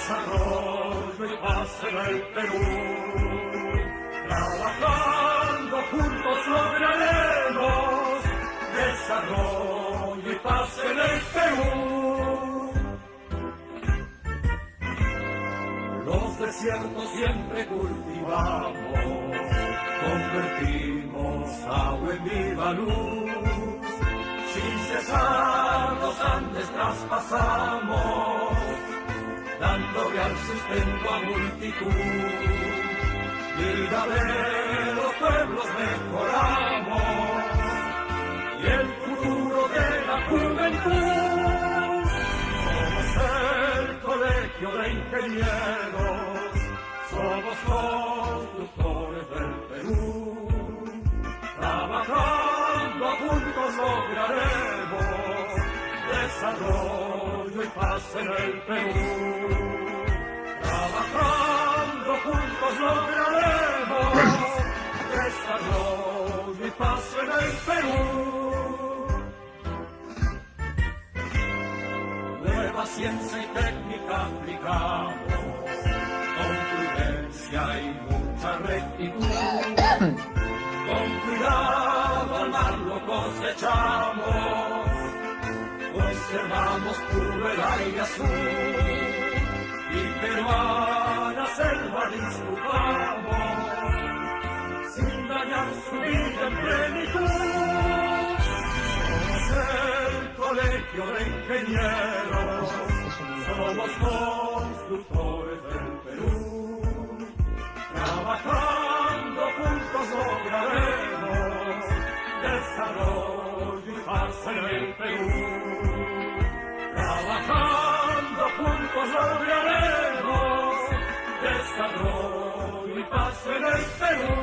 desarrollo y paz en el Perú. Trabajando juntos lograremos desarrollo y paz en el Perú. Los desiertos siempre cultivamos, convertimos agua en viva luz. Sin cesar los Andes traspasamos, dando real sustento a multitud. Vida de los pueblos mejoramos y el futuro de la juventud. Somos el colegio de ingenieros, somos constructores del Perú. Trabajando juntos lograremos desarrollo y paz en el Perú. Trabajando juntos lograremos desarrollo y paz en el Perú. Nueva ciencia y técnica aplicamos, con prudencia y mucha rectitud. Con cuidado al mar lo cosechamos, conservamos puro el aire azul y peruana selva disfrutamos, sin dañar su vida en plenitud. Somos el colegio de ingenieros, somos constructores del Perú. Trabajando juntos lograremos desarrollo y paz en el Perú. Trabajando juntos lograremos desarrollo y paz en el Perú.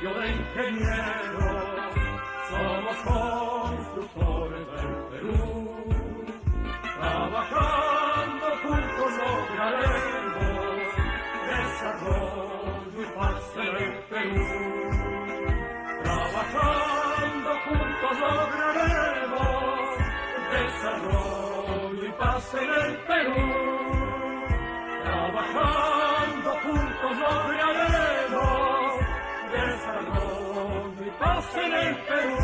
De ingenieros, somos constructores del Perú. Trabajando juntos lograremos desarrollo y paz en el Perú. Trabajando juntos lograremos desarrollo y paz en el Perú. Trabajando juntos lograremos desarrollo y paz en el Perú.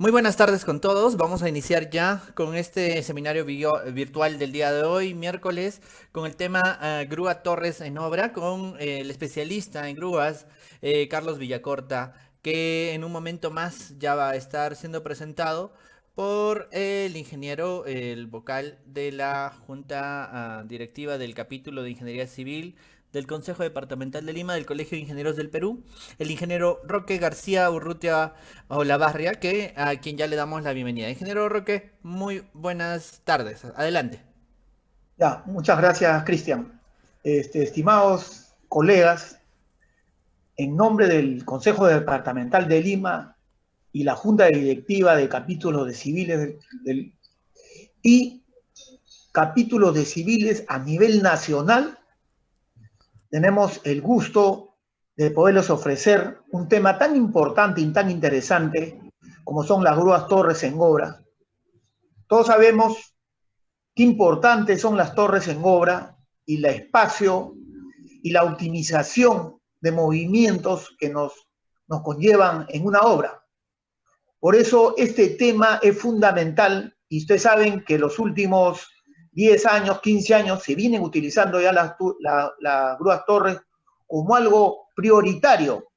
Muy buenas tardes con todos. Vamos a iniciar ya con este seminario virtual del día de hoy, miércoles, con el tema Grúa Torres en Obra, con el especialista en grúas, Carlos Villacorta, que en un momento más ya va a estar siendo presentado por el ingeniero, el vocal de la Junta Directiva del Capítulo de Ingeniería Civil del Consejo Departamental de Lima del Colegio de Ingenieros del Perú, el ingeniero Roque García Urrutia Olavarria, a quien ya le damos la bienvenida. Ingeniero Roque, muy buenas tardes. Adelante. Ya, muchas gracias, Cristian. Estimados colegas, en nombre del Consejo Departamental de Lima y la Junta Directiva de Capítulos de Civiles y Capítulos de Civiles a nivel nacional, tenemos el gusto de poderles ofrecer un tema tan importante y tan interesante como son las grúas torres en obra. Todos sabemos qué importantes son las torres en obra y el espacio y la optimización de movimientos que nos conllevan en una obra. Por eso este tema es fundamental y ustedes saben que los últimos 10 años, 15 años, se vienen utilizando ya las grúas torres como algo prioritario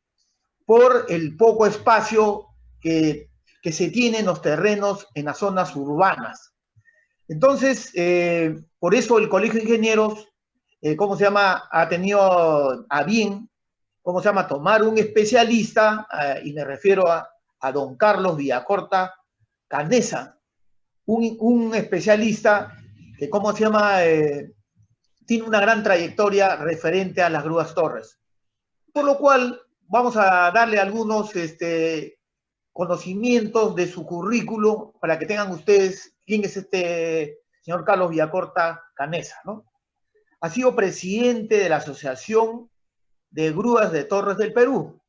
por el poco espacio que se tiene en los terrenos en las zonas urbanas. Entonces, por eso el Colegio de Ingenieros, ha tenido a bien, tomar un especialista, y me refiero a don Carlos Villacorta Canesa, un especialista que, tiene una gran trayectoria referente a las grúas torres. Por lo cual, vamos a darle algunos conocimientos de su currículo para que tengan ustedes quién es este señor Carlos Villacorta Canesa, ¿no? Ha sido presidente de la Asociación de Grúas de Torres del Perú.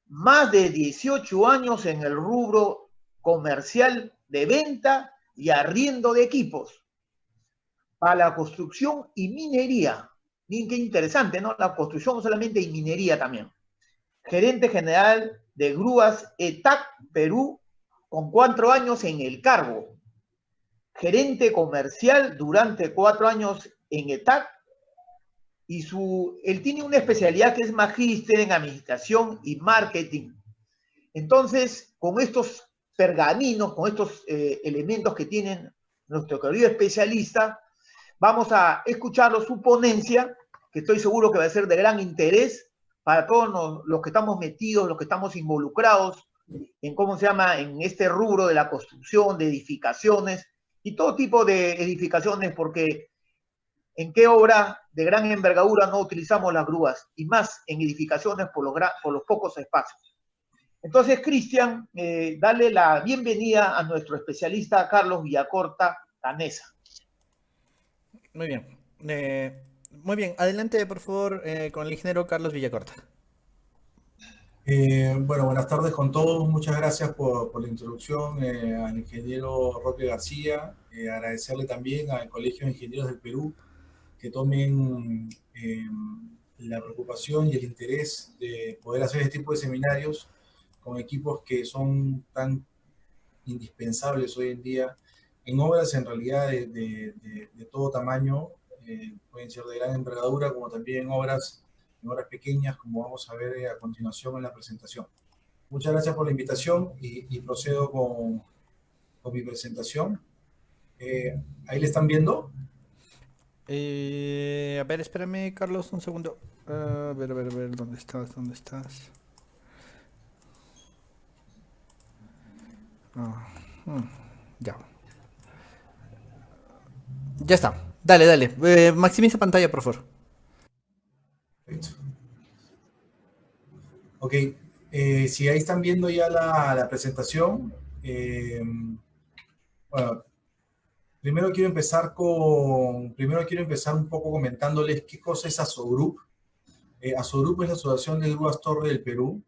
Más de 18 años en el rubro comercial de venta y arriendo de equipos para la construcción y minería. Miren qué interesante, ¿no? La construcción no solamente y minería también. Gerente general de Grúas ETAC Perú, con 4 años en el cargo. Gerente comercial durante 4 años en ETAC. Y él tiene una especialidad que es magíster en administración y marketing. Entonces, con estos pergaminos, con estos elementos que tienen nuestro querido especialista, vamos a escucharlo, su ponencia, que estoy seguro que va a ser de gran interés para todos los que estamos metidos, los que estamos involucrados en este rubro de la construcción, de edificaciones y todo tipo de edificaciones, porque ¿en qué obra de gran envergadura no utilizamos las grúas? Y más en edificaciones por los pocos espacios. Entonces, Cristian, dale la bienvenida a nuestro especialista Carlos Villacorta Canesa. Muy bien. Muy bien. Adelante, por favor, con el ingeniero Carlos Villacorta. Bueno, buenas tardes con todos. Muchas gracias por la introducción al ingeniero Roque García. Agradecerle también al Colegio de Ingenieros del Perú que tomen la preocupación y el interés de poder hacer este tipo de seminarios con equipos que son tan indispensables hoy en día en obras en realidad de todo tamaño, pueden ser de gran envergadura, como también en obras pequeñas, como vamos a ver a continuación en la presentación. Muchas gracias por la invitación y procedo con mi presentación. ¿Ahí le están viendo? A ver, espérame, Carlos, un segundo. A ver, ¿dónde estás? Ya. Ya está. Dale. Maximiza pantalla, por favor. Perfecto. Ok. Si ahí están viendo ya la presentación, bueno, primero quiero empezar un poco comentándoles qué cosa es ASOGRUP. ASOGRUP es la Asociación de Grúas Torres del Perú.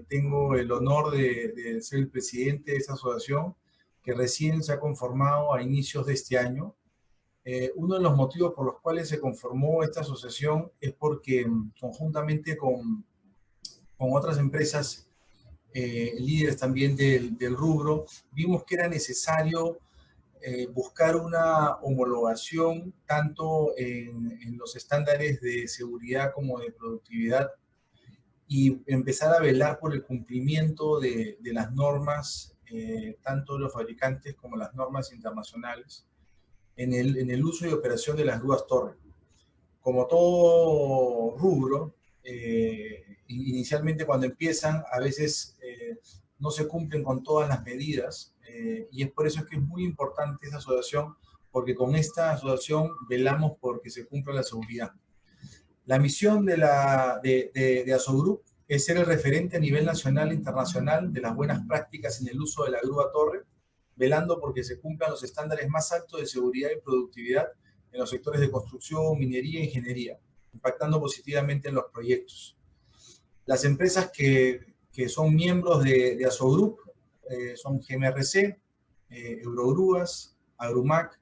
Tengo el honor de ser el presidente de esta asociación, que recién se ha conformado a inicios de este año. Uno de los motivos por los cuales se conformó esta asociación es porque conjuntamente con otras empresas líderes también del rubro, vimos que era necesario buscar una homologación tanto en los estándares de seguridad como de productividad y empezar a velar por el cumplimiento de las normas, tanto de los fabricantes como las normas internacionales, en el uso y operación de las grúas torre. Como todo rubro, inicialmente cuando empiezan, a veces no se cumplen con todas las medidas, y es por eso que es muy importante esta asociación, porque con esta asociación velamos por que se cumpla la seguridad. La misión de ASOGRUP es ser el referente a nivel nacional e internacional de las buenas prácticas en el uso de la grúa torre, velando porque se cumplan los estándares más altos de seguridad y productividad en los sectores de construcción, minería e ingeniería, impactando positivamente en los proyectos. Las empresas que son miembros de ASOGRUP son GMRC, Eurogrúas, Agrumac,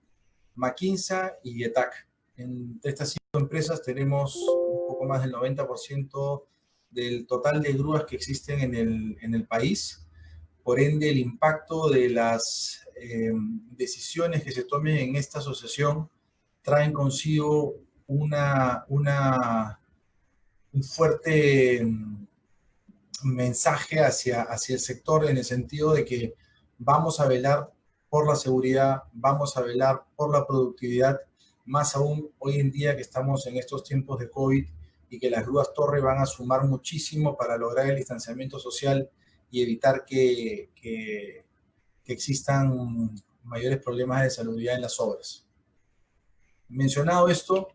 Maquinsa y ETAC. Entre estas 5 empresas tenemos un poco más del 90% del total de grúas que existen en el país. por ende el impacto de las decisiones que se tomen en esta asociación traen consigo un fuerte mensaje hacia el sector, en el sentido de que vamos a velar por la seguridad, vamos a velar por la productividad, más aún hoy en día que estamos en estos tiempos de COVID y que las grúas torre van a sumar muchísimo para lograr el distanciamiento social y evitar que existan mayores problemas de salubridad en las obras. Mencionado esto,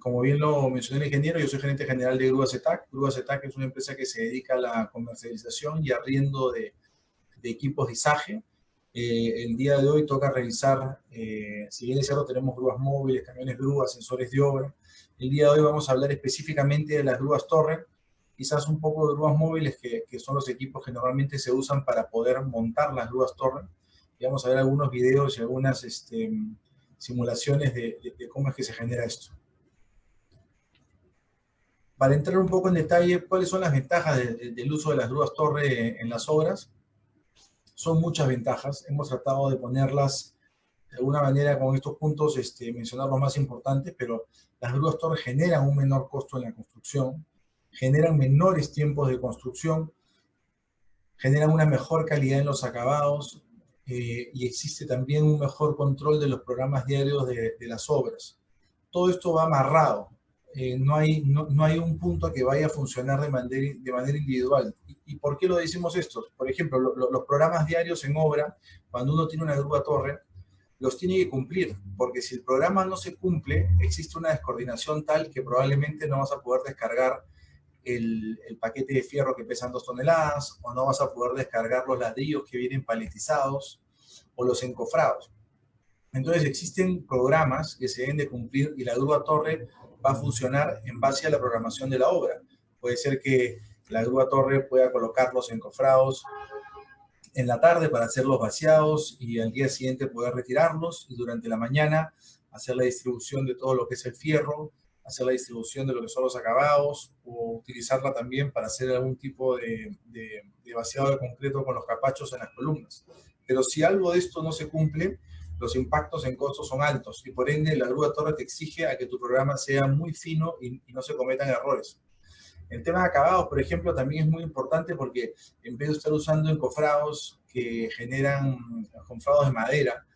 como bien lo mencionó el ingeniero, yo soy gerente general de Grúas ETAC. Grúas ETAC es una empresa que se dedica a la comercialización y arriendo de equipos de izaje. El día de hoy toca revisar, si bien es cierto, tenemos grúas móviles, camiones grúas, sensores de obra. El día de hoy vamos a hablar específicamente de las grúas torre, quizás un poco de grúas móviles, que son los equipos que normalmente se usan para poder montar las grúas torre. Y vamos a ver algunos videos y algunas simulaciones de cómo es que se genera esto. Para entrar un poco en detalle, ¿cuáles son las ventajas del uso de las grúas torre en las obras? Son muchas ventajas. Hemos tratado de ponerlas de alguna manera con estos puntos, mencionar los más importantes, pero las grúas torre generan un menor costo en la construcción, generan menores tiempos de construcción, generan una mejor calidad en los acabados, y existe también un mejor control de los programas diarios de las obras. Todo esto va amarrado. No hay un punto que vaya a funcionar de manera individual. ¿Y por qué lo decimos esto? Por ejemplo, los programas diarios en obra, cuando uno tiene una grúa torre, los tiene que cumplir, porque si el programa no se cumple, existe una descoordinación tal que probablemente no vas a poder descargar el paquete de fierro que pesan 2 toneladas, o no vas a poder descargar los ladrillos que vienen paletizados, o los encofrados. Entonces existen programas que se deben de cumplir y la grúa torre va a funcionar en base a la programación de la obra. Puede ser que la grúa torre pueda colocar los encofrados en la tarde para hacer los vaciados y al día siguiente poder retirarlos, y durante la mañana hacer la distribución de todo lo que es el fierro, hacer la distribución de lo que son los acabados, o utilizarla también para hacer algún tipo de vaciado de concreto con los capachos en las columnas. Pero si algo de esto no se cumple, los impactos en costos son altos, y por ende la grúa torre te exige a que tu programa sea muy fino y no se cometan errores. El tema de acabados, por ejemplo, también es muy importante, porque en vez de estar usando encofrados que generan encofrados de madera,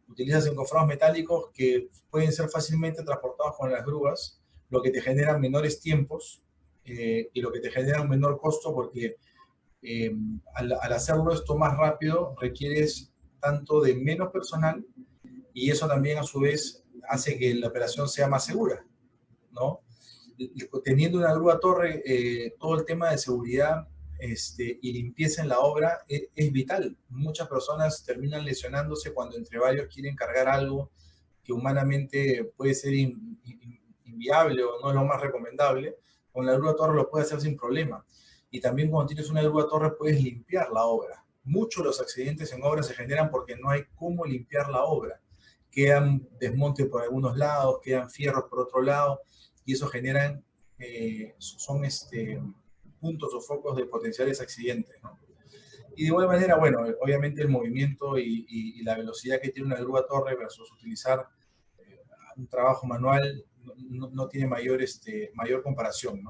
utilizas encofrados metálicos que pueden ser fácilmente transportados con las grúas, lo que te genera menores tiempos y lo que te genera un menor costo, porque al hacerlo esto más rápido requieres tanto de menos personal, y eso también a su vez hace que la operación sea más segura, ¿no? Teniendo una grúa torre, todo el tema de seguridad y limpieza en la obra es vital. Muchas personas terminan lesionándose cuando entre varios quieren cargar algo que humanamente puede ser inviable o no es lo más recomendable. Con la grúa torre lo puedes hacer sin problema. Y también cuando tienes una grúa torre puedes limpiar la obra. Muchos de los accidentes en obra se generan porque no hay cómo limpiar la obra. Quedan desmontes por algunos lados, quedan fierros por otro lado, y eso generan, son puntos o focos de potenciales accidentes, ¿no? Y de igual manera, bueno, obviamente el movimiento y la velocidad que tiene una grúa torre versus utilizar un trabajo manual no tiene mayor comparación, ¿no?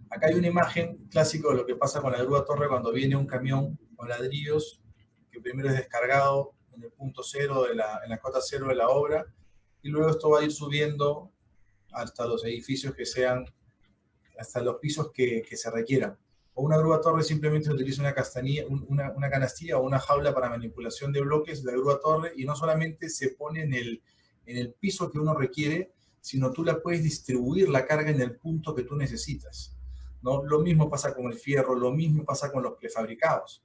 Acá hay una imagen clásica de lo que pasa con la grúa torre cuando viene un camión con ladrillos, que primero es descargado en el punto cero, en la cota cero de la obra, y luego esto va a ir subiendo hasta los edificios que sean, hasta los pisos que se requieran. O una grúa torre simplemente se utiliza una canastilla o una jaula para manipulación de bloques de la grúa torre, y no solamente se pone en el piso que uno requiere, sino tú la puedes distribuir la carga en el punto que tú necesitas, ¿no? Lo mismo pasa con el fierro, lo mismo pasa con los prefabricados.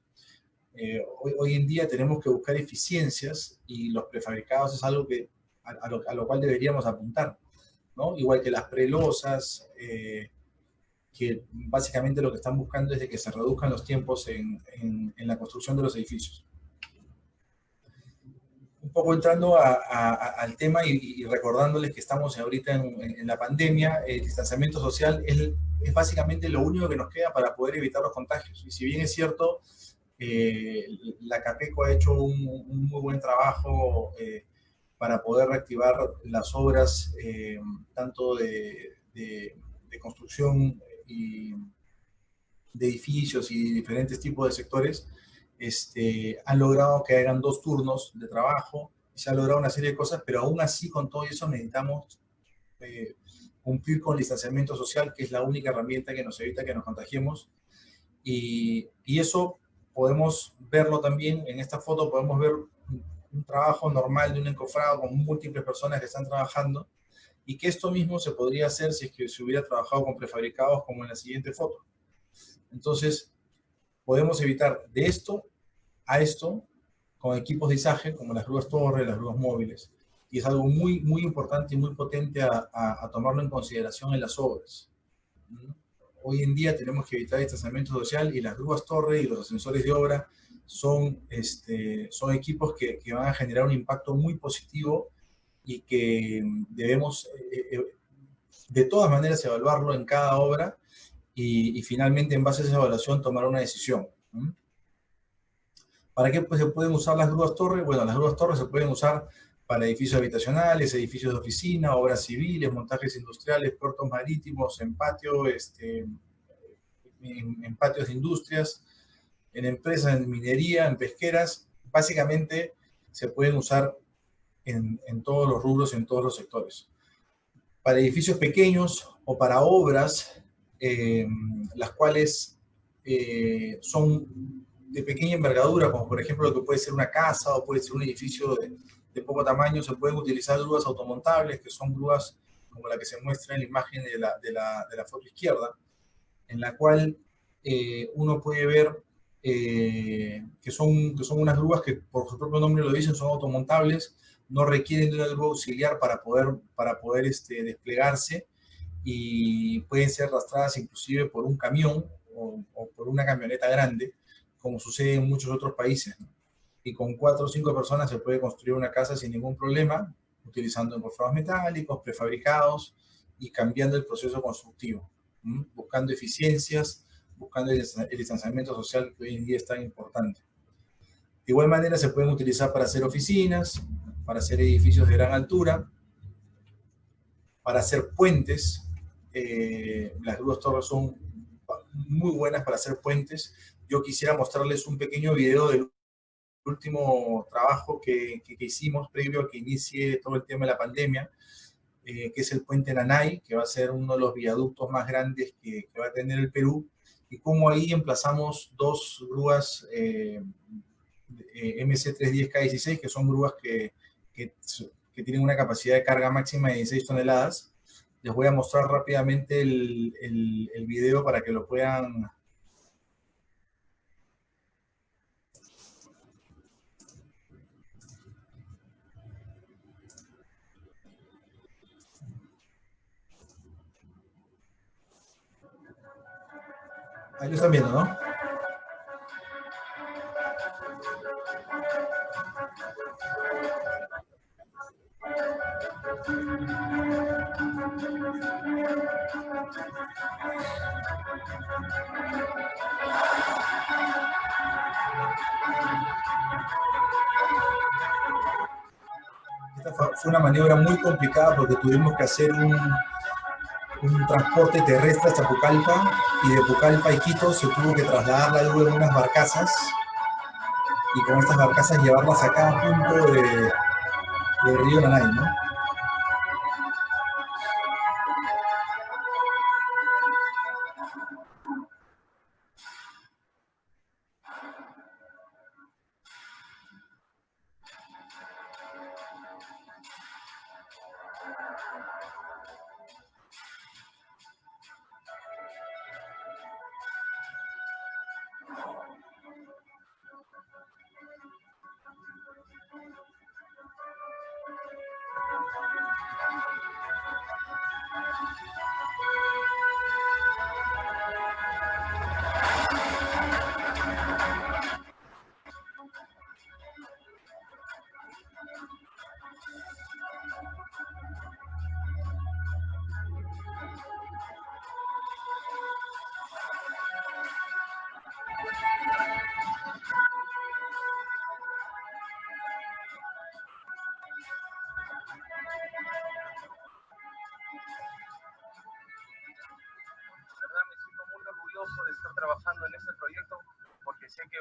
Hoy en día tenemos que buscar eficiencias, y los prefabricados es algo a lo cual deberíamos apuntar, ¿no? Igual que las prelosas, que básicamente lo que están buscando es de que se reduzcan los tiempos en la construcción de los edificios. Un poco entrando al tema y recordándoles que estamos ahorita en la pandemia, el distanciamiento social es básicamente lo único que nos queda para poder evitar los contagios. Y si bien es cierto, La Capeco ha hecho un muy buen trabajo para poder reactivar las obras, tanto de construcción y de edificios y diferentes tipos de sectores. Han logrado que hagan 2 turnos de trabajo, se ha logrado una serie de cosas, pero aún así con todo eso necesitamos cumplir con el distanciamiento social, que es la única herramienta que nos evita que nos contagiemos. Y eso podemos verlo también en esta foto, podemos ver un trabajo normal de un encofrado con múltiples personas que están trabajando, y que esto mismo se podría hacer si es que se hubiera trabajado con prefabricados como en la siguiente foto. Entonces, podemos evitar de esto a esto con equipos de izaje como las grúas torre, las grúas móviles. Y es algo muy, muy importante y muy potente a tomarlo en consideración en las obras. Hoy en día tenemos que evitar el distanciamiento social, y las grúas torre y los ascensores de obra son equipos que van a generar un impacto muy positivo y que debemos de todas maneras evaluarlo en cada obra y finalmente en base a esa evaluación tomar una decisión. ¿Para qué pues, se pueden usar las grúas torre? Bueno, las grúas torre se pueden usar para edificios habitacionales, edificios de oficina, obras civiles, montajes industriales, puertos marítimos, en patio, en patios de industrias, en empresas, en minería, en pesqueras. Básicamente se pueden usar en todos los rubros, en todos los sectores. Para edificios pequeños o para obras, las cuales son de pequeña envergadura, como por ejemplo lo que puede ser una casa o puede ser un edificio de poco tamaño, se pueden utilizar grúas automontables, que son grúas como la que se muestra en la imagen de la foto izquierda, en la cual uno puede ver que son unas grúas que por su propio nombre lo dicen, son automontables, no requieren de una grúa auxiliar para poder desplegarse, y pueden ser arrastradas inclusive por un camión o por una camioneta grande, como sucede en muchos otros países, ¿no? Y con 4 o 5 personas se puede construir una casa sin ningún problema, utilizando encofrados metálicos, prefabricados, y cambiando el proceso constructivo, buscando eficiencias, buscando el distanciamiento social que hoy en día es tan importante. De igual manera se pueden utilizar para hacer oficinas, para hacer edificios de gran altura, para hacer puentes. Las grúas torres son muy buenas para hacer puentes. Yo quisiera mostrarles un pequeño video del último trabajo que hicimos previo a que inicie todo el tema de la pandemia, que es el puente Nanay, que va a ser uno de los viaductos más grandes que va a tener el Perú, y cómo ahí emplazamos 2 grúas MC310K16, que son grúas que tienen una capacidad de carga máxima de 16 toneladas. Les voy a mostrar rápidamente el video para que lo puedan... Ahí lo están viendo, ¿no? Esta fue una maniobra muy complicada porque tuvimos que hacer un transporte terrestre hasta Pucallpa, y de Pucallpa a Iquitos se tuvo que trasladar la grúa en unas barcazas, y con estas barcazas llevarlas a cada punto del río Nanay, ¿no?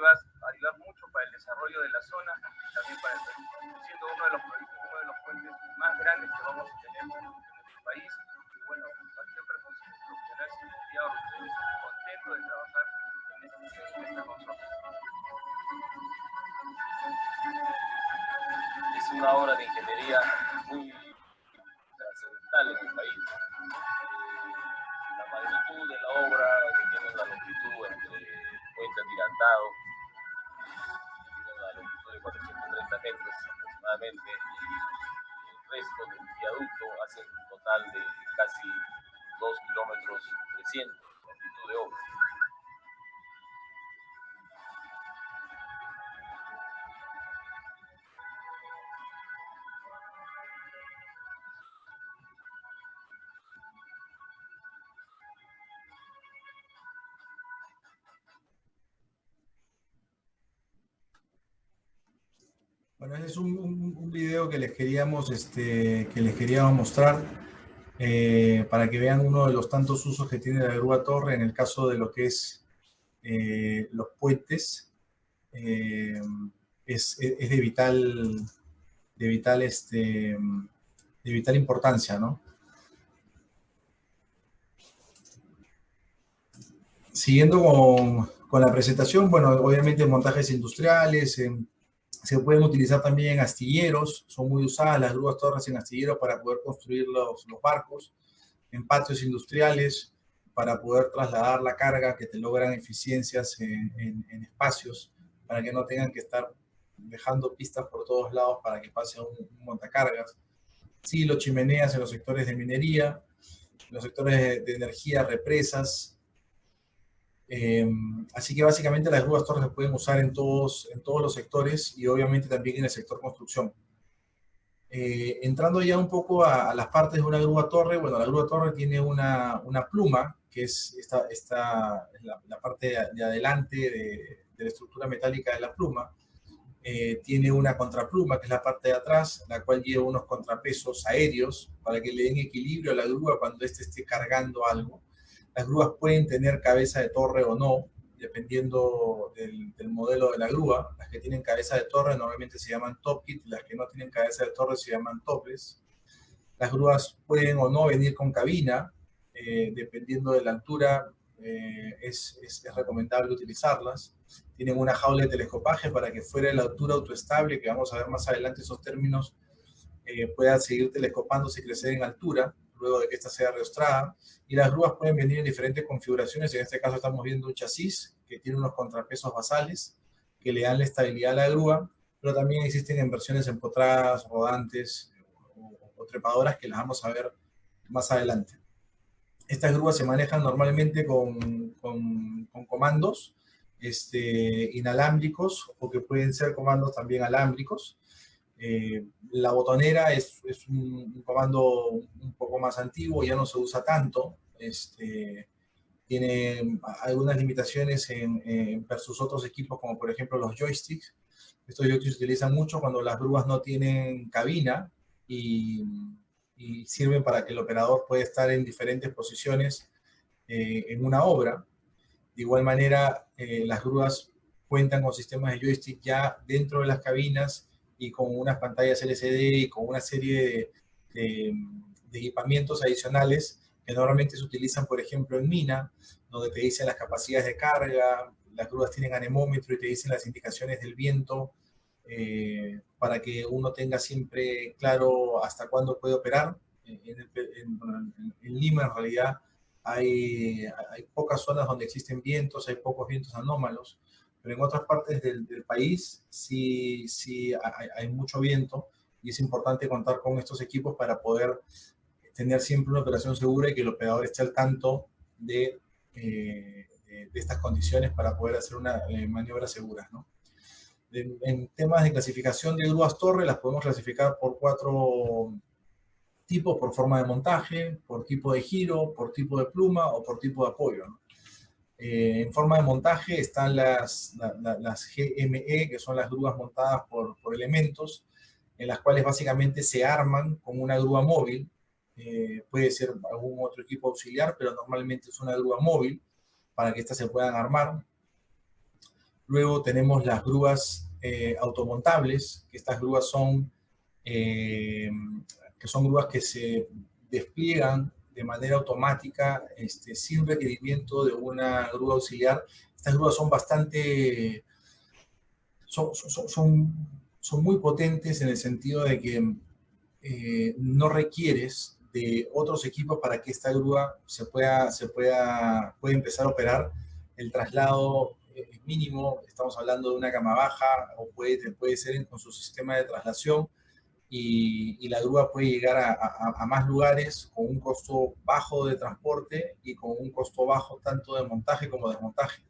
va a ayudar mucho para el desarrollo de la zona y también para el Perú, siendo uno de los proyectos, uno de los puentes más grandes que vamos a tener en nuestro país. Y bueno, cualquier profesional se sentiría contento de trabajar en esta consorcio. Es una obra de ingeniería muy trascendental en el país. La magnitud de la obra, que tiene una longitud entre puente atirantado, tiene una longitud de 430 metros aproximadamente, y el resto del viaducto hace un total de casi 2 kilómetros 300 de longitud de obra. Bueno, ese es un video que les queríamos mostrar para que vean uno de los tantos usos que tiene la grúa torre en el caso de lo que es los puentes. Es de vital importancia, ¿no? Siguiendo con la presentación, bueno, obviamente montajes industriales, se pueden utilizar también en astilleros, son muy usadas las grúas torres en astilleros para poder construir los barcos, en patios industriales, para poder trasladar la carga, que te logran eficiencias en espacios, para que no tengan que estar dejando pistas por todos lados para que pase un montacargas. Silos, chimeneas en los sectores de minería, en los sectores de energía, represas. Así que básicamente las grúas torres se pueden usar en todos los sectores y obviamente también en el sector construcción. Entrando ya un poco a las partes de una grúa torre, bueno, la grúa torre tiene una pluma, que es la parte de adelante de la estructura metálica de la pluma. Tiene una contrapluma, que es la parte de atrás, la cual lleva unos contrapesos aéreos para que le den equilibrio a la grúa cuando éste esté cargando algo. Las grúas pueden tener cabeza de torre o no, dependiendo del modelo de la grúa. Las que tienen cabeza de torre normalmente se llaman top kit, las que no tienen cabeza de torre se llaman topless. Las grúas pueden o no venir con cabina, dependiendo de la altura, es recomendable utilizarlas. Tienen una jaula de telescopaje para que fuera de la altura autoestable, que vamos a ver más adelante esos términos, pueda seguir telescopándose y crecer en altura, luego de que esta sea reostrada. Y las grúas pueden venir en diferentes configuraciones. En este caso estamos viendo un chasis que tiene unos contrapesos basales que le dan la estabilidad a la grúa, pero también existen en versiones empotradas, rodantes o trepadoras que las vamos a ver más adelante. Estas grúas se manejan normalmente con comandos inalámbricos o que pueden ser comandos también alámbricos. La botonera es un comando un poco más antiguo, ya no se usa tanto. Tiene algunas limitaciones versus otros equipos, como por ejemplo los joysticks. Estos joysticks se utilizan mucho cuando las grúas no tienen cabina y sirven para que el operador pueda estar en diferentes posiciones en una obra. De igual manera, las grúas cuentan con sistemas de joystick ya dentro de las cabinas y con unas pantallas LCD y con una serie de equipamientos adicionales que normalmente se utilizan, por ejemplo, en mina, donde te dicen las capacidades de carga, las grúas tienen anemómetro y te dicen las indicaciones del viento, para que uno tenga siempre claro hasta cuándo puede operar. En Lima, en realidad, hay pocas zonas donde existen vientos, hay pocos vientos anómalos, pero en otras partes del país sí hay mucho viento y es importante contar con estos equipos para poder tener siempre una operación segura y que el operador esté al tanto de estas condiciones para poder hacer una maniobra segura, ¿no? En temas de clasificación de grúas torre, las podemos clasificar por 4 tipos: por forma de montaje, por tipo de giro, por tipo de pluma o por tipo de apoyo, ¿no? En forma de montaje están las GME, que son las grúas montadas por elementos, en las cuales básicamente se arman con una grúa móvil. Puede ser algún otro equipo auxiliar, pero normalmente es una grúa móvil para que éstas se puedan armar. Luego tenemos las grúas automontables, que estas grúas son, grúas que se despliegan de manera automática sin requerimiento de una grúa auxiliar. Estas grúas son bastante, son muy potentes en el sentido de que no requieres de otros equipos para que esta grúa pueda empezar a operar. El traslado es mínimo, estamos hablando de una cama baja o puede ser con su sistema de traslación, y la grúa puede llegar a más lugares con un costo bajo de transporte y con un costo bajo tanto de montaje como desmontaje.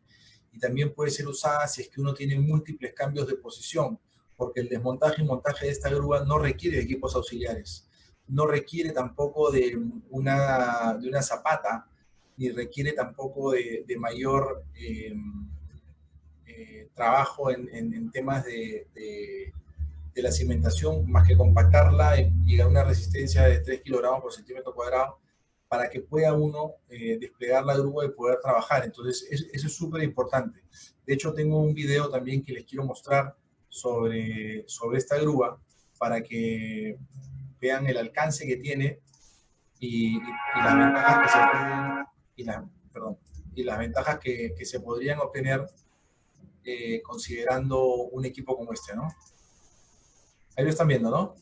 Y también puede ser usada si es que uno tiene múltiples cambios de posición, porque el desmontaje y montaje de esta grúa no requiere de equipos auxiliares, no requiere tampoco de una zapata, ni requiere tampoco de mayor trabajo en temas de la cimentación, más que compactarla y llegar a una resistencia de 3 kilogramos por centímetro cuadrado para que pueda uno desplegar la grúa y poder trabajar. Entonces, eso es súper importante. De hecho, tengo un video también que les quiero mostrar sobre esta grúa para que vean el alcance que tiene y las ventajas que se pueden, y las ventajas que se podrían obtener considerando un equipo como este, ¿no? Ahí lo están viendo, ¿no?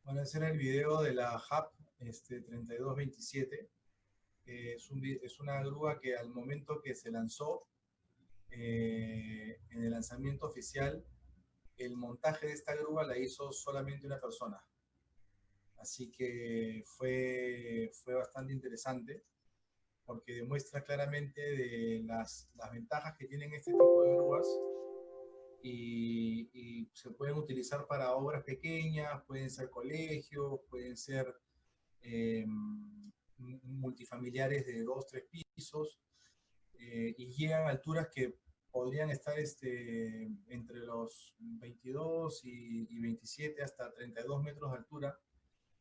Bueno, ese era el video de la HAP 3227. Es una grúa que al momento que se lanzó, en el lanzamiento oficial, el montaje de esta grúa la hizo solamente una persona. Así que fue bastante interesante, porque demuestra claramente de las ventajas que tienen este tipo de grúas, y se pueden utilizar para obras pequeñas, pueden ser colegios, pueden ser multifamiliares de 2, 3 pisos, y llegan a alturas que podrían estar entre los 22 y 27 hasta 32 metros de altura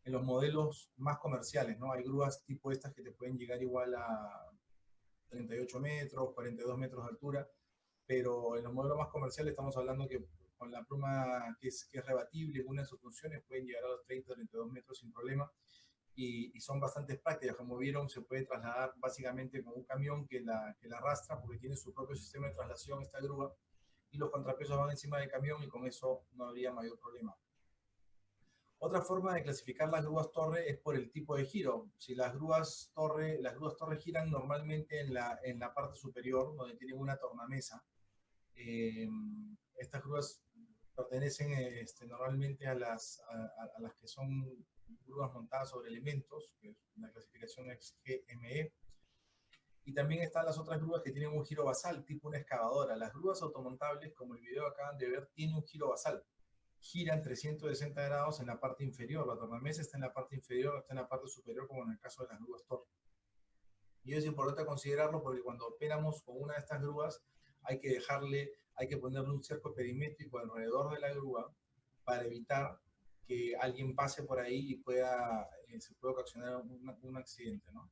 en los modelos más comerciales, ¿no? Hay grúas tipo estas que te pueden llegar igual a 38 metros, 42 metros de altura, pero en los modelos más comerciales estamos hablando que con la pluma que es rebatible en una de sus funciones pueden llegar a los 30, 32 metros sin problema, y son bastante prácticas. Como vieron, se puede trasladar básicamente con un camión que la arrastra, porque tiene su propio sistema de traslación esta grúa, y los contrapesos van encima del camión y con eso no habría mayor problema. Otra forma de clasificar las grúas torre es por el tipo de giro. Si las grúas torre giran normalmente en la parte superior, donde tienen una tornamesa. Estas grúas pertenecen normalmente a las que son grúas montadas sobre elementos, que la clasificación es GME. Y también están las otras grúas que tienen un giro basal, tipo una excavadora. Las grúas automontables, como el video acaban de ver, tienen un giro basal. Giran 360 grados en la parte inferior. La tornamesa está en la parte inferior, no está en la parte superior, como en el caso de las grúas torre. Y es importante considerarlo porque cuando operamos con una de estas grúas, hay que ponerle un cerco perimétrico alrededor de la grúa para evitar que alguien pase por ahí y se pueda ocasionar un accidente, ¿no?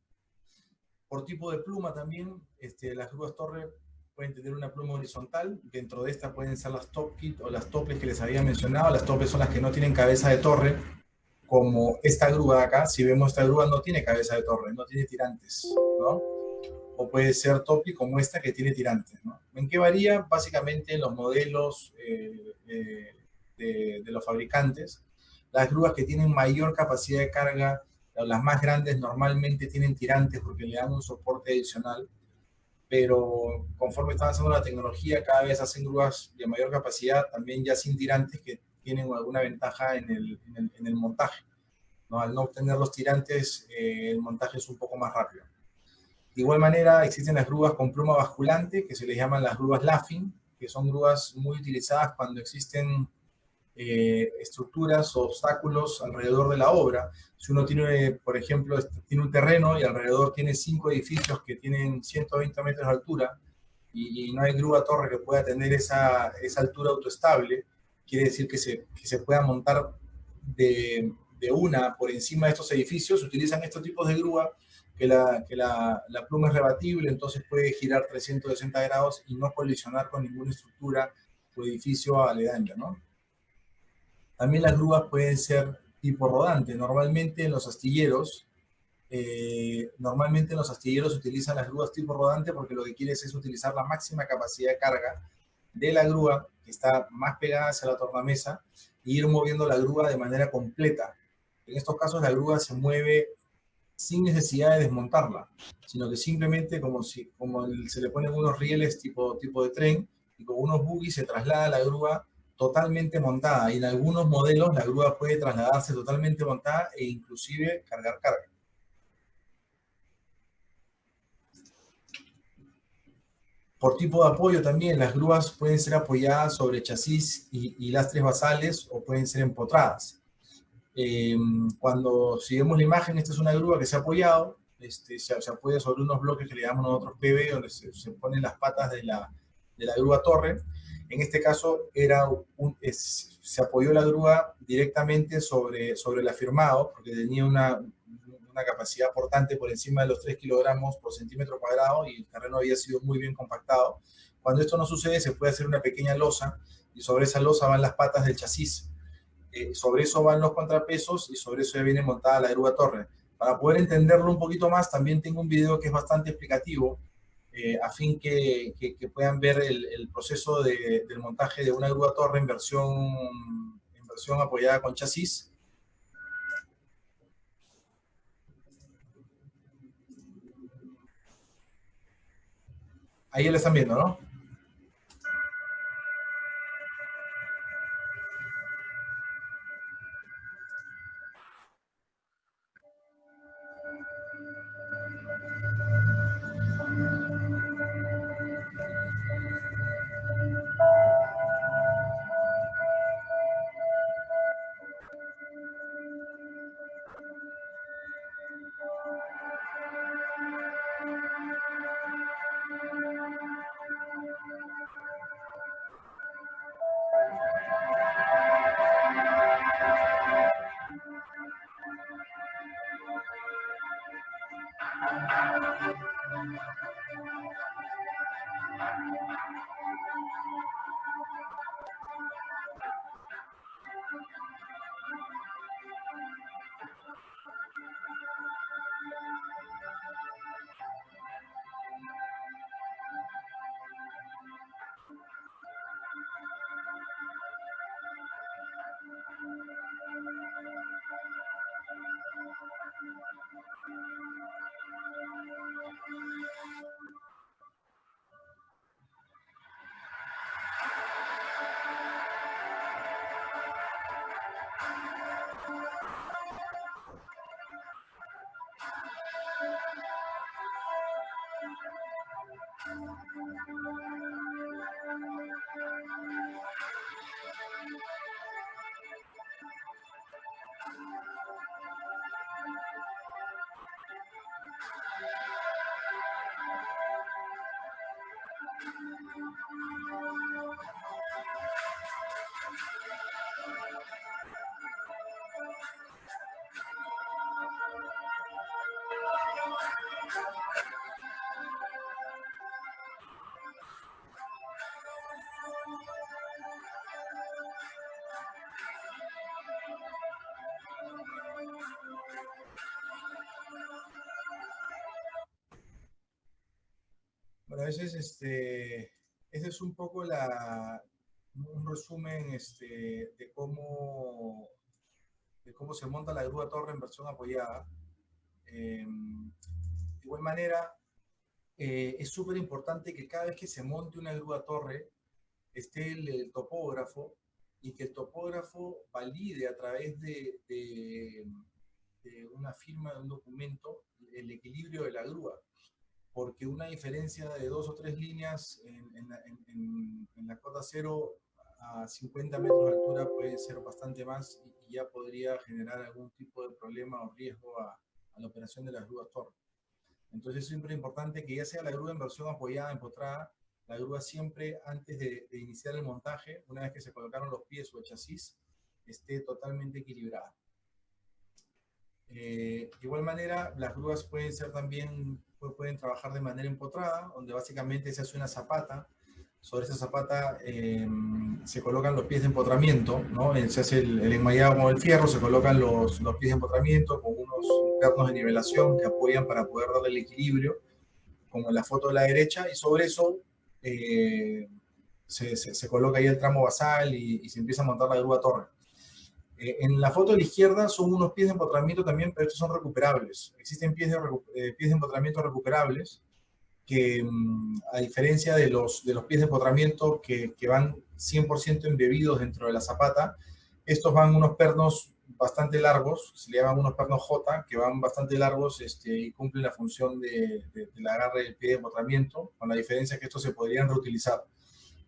Por tipo de pluma también, las grúas torre pueden tener una pluma horizontal. Dentro de esta pueden ser las top kit o las toples que les había mencionado. Las toples son las que no tienen cabeza de torre, como esta grúa de acá. Si vemos, esta grúa no tiene cabeza de torre, no tiene tirantes, ¿no? O puede ser topi como esta que tiene tirantes, ¿no? ¿En qué varía? Básicamente en los modelos de los fabricantes. Las grúas que tienen mayor capacidad de carga, las más grandes, normalmente tienen tirantes porque le dan un soporte adicional, pero conforme está avanzando la tecnología, cada vez hacen grúas de mayor capacidad, también ya sin tirantes, que tienen alguna ventaja en el montaje, ¿no? Al no obtener los tirantes, el montaje es un poco más rápido. De igual manera, existen las grúas con pluma basculante, que se les llaman las grúas Laffing, que son grúas muy utilizadas cuando existen estructuras o obstáculos alrededor de la obra. Si uno tiene, por ejemplo, tiene un terreno y alrededor tiene 5 edificios que tienen 120 metros de altura y no hay grúa torre que pueda tener esa altura autoestable, quiere decir que se pueda montar de una por encima de estos edificios. Utilizan estos tipos de grúa que la pluma es rebatible, entonces puede girar 360 grados y no colisionar con ninguna estructura o edificio aledaño, ¿no? También las grúas pueden ser tipo rodante. Normalmente en los astilleros utilizan las grúas tipo rodante porque lo que quieres es utilizar la máxima capacidad de carga de la grúa, que está más pegada hacia la tornamesa, e ir moviendo la grúa de manera completa. En estos casos la grúa se mueve sin necesidad de desmontarla, sino que simplemente como se le ponen unos rieles tipo de tren, y con unos buggies se traslada la grúa totalmente montada, y en algunos modelos la grúa puede trasladarse totalmente montada e inclusive cargar carga. Por tipo de apoyo también, las grúas pueden ser apoyadas sobre chasis y lastres basales o pueden ser empotradas. Si vemos la imagen, esta es una grúa que se ha apoyado, se apoya sobre unos bloques que le llamamos nosotros PV, donde se ponen las patas de la grúa torre. En este caso se apoyó la grúa directamente sobre el afirmado, porque tenía una capacidad portante por encima de los 3 kilogramos por centímetro cuadrado y el terreno había sido muy bien compactado. Cuando esto no sucede, se puede hacer una pequeña losa y sobre esa losa van las patas del chasis. Sobre eso van los contrapesos y sobre eso ya viene montada la grúa torre. Para poder entenderlo un poquito más, también tengo un video que es bastante explicativo a fin que puedan ver el proceso del montaje de una grúa torre en versión apoyada con chasis. Ahí lo están viendo, ¿no? Bueno, ese es un poco un resumen de cómo se monta la grúa torre en versión apoyada. De igual manera, es súper importante que cada vez que se monte una grúa torre esté el topógrafo, y que el topógrafo valide a través de una firma de un documento el equilibrio de la grúa, porque una diferencia de 2 o 3 líneas en la cota cero a 50 metros de altura puede ser bastante más, y ya podría generar algún tipo de problema o riesgo a la operación de las grúas torre. Entonces es siempre importante que ya sea la grúa en versión apoyada, empotrada, la grúa siempre antes de iniciar el montaje, una vez que se colocaron los pies o el chasis, esté totalmente equilibrada. De igual manera, las grúas pueden trabajar de manera empotrada, donde básicamente se hace una zapata. Sobre esa zapata se colocan los pies de empotramiento, ¿no? Se hace el enmayado con el fierro, se colocan los pies de empotramiento con unos pernos de nivelación que apoyan para poder darle el equilibrio, como en la foto de la derecha, y sobre eso se coloca ahí el tramo basal y se empieza a montar la grúa torre. En la foto de la izquierda son unos pies de empotramiento también, pero estos son recuperables. Existen pies de empotramiento recuperables que, a diferencia de los pies de empotramiento que van 100% embebidos dentro de la zapata, estos van unos pernos bastante largos, se le llaman unos pernos J, que van bastante largos y cumplen la función del agarre del pie de empotramiento, con la diferencia que estos se podrían reutilizar,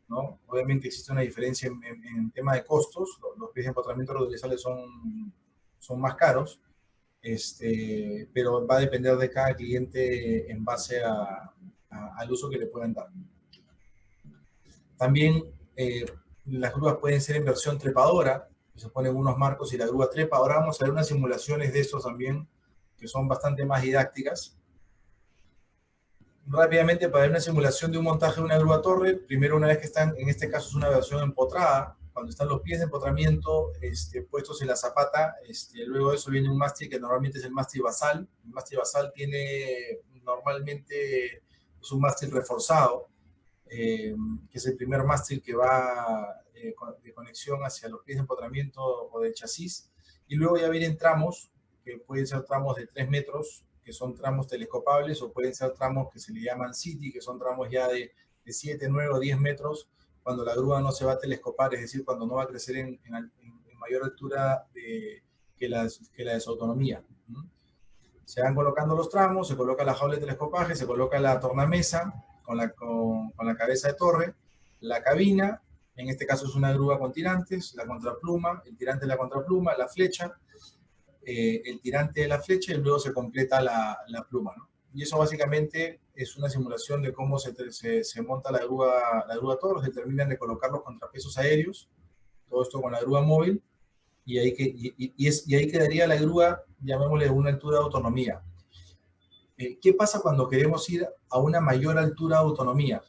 ¿no? Obviamente existe una diferencia en tema de costos. Los pies de empotramiento reutilizables son más caros, pero va a depender de cada cliente en base al uso que le puedan dar. También las grúas pueden ser en versión trepadora, se ponen unos marcos y la grúa trepa. Ahora vamos a ver unas simulaciones de estos también, que son bastante más didácticas. Rápidamente, para ver una simulación de un montaje de una grúa torre, primero, una vez que están, en este caso es una versión empotrada, cuando están los pies de empotramiento puestos en la zapata, luego de eso viene un mástil que normalmente es el mástil basal. El mástil basal tiene normalmente es un mástil reforzado, que es el primer mástil que va de conexión hacia los pies de empotramiento o del chasis, y luego ya vienen tramos, que pueden ser tramos de 3 metros, que son tramos telescopables, o pueden ser tramos que se le llaman City, que son tramos ya de 7, 9 o 10 metros, cuando la grúa no se va a telescopar, es decir, cuando no va a crecer en mayor altura que la de su autonomía. Se van colocando los tramos, se coloca la jaula de telescopaje, se coloca la tornamesa con la cabeza de torre, la cabina, en este caso es una grúa con tirantes, la contrapluma, el tirante de la contrapluma, la flecha, el tirante de la flecha, y luego se completa la pluma, ¿no? Y eso básicamente es una simulación de cómo se monta la grúa torre, se terminan de colocar los contrapesos aéreos, todo esto con la grúa móvil, y ahí quedaría la grúa, llamémosle, de una altura de autonomía. ¿Qué pasa cuando queremos ir a una mayor altura de autonomía?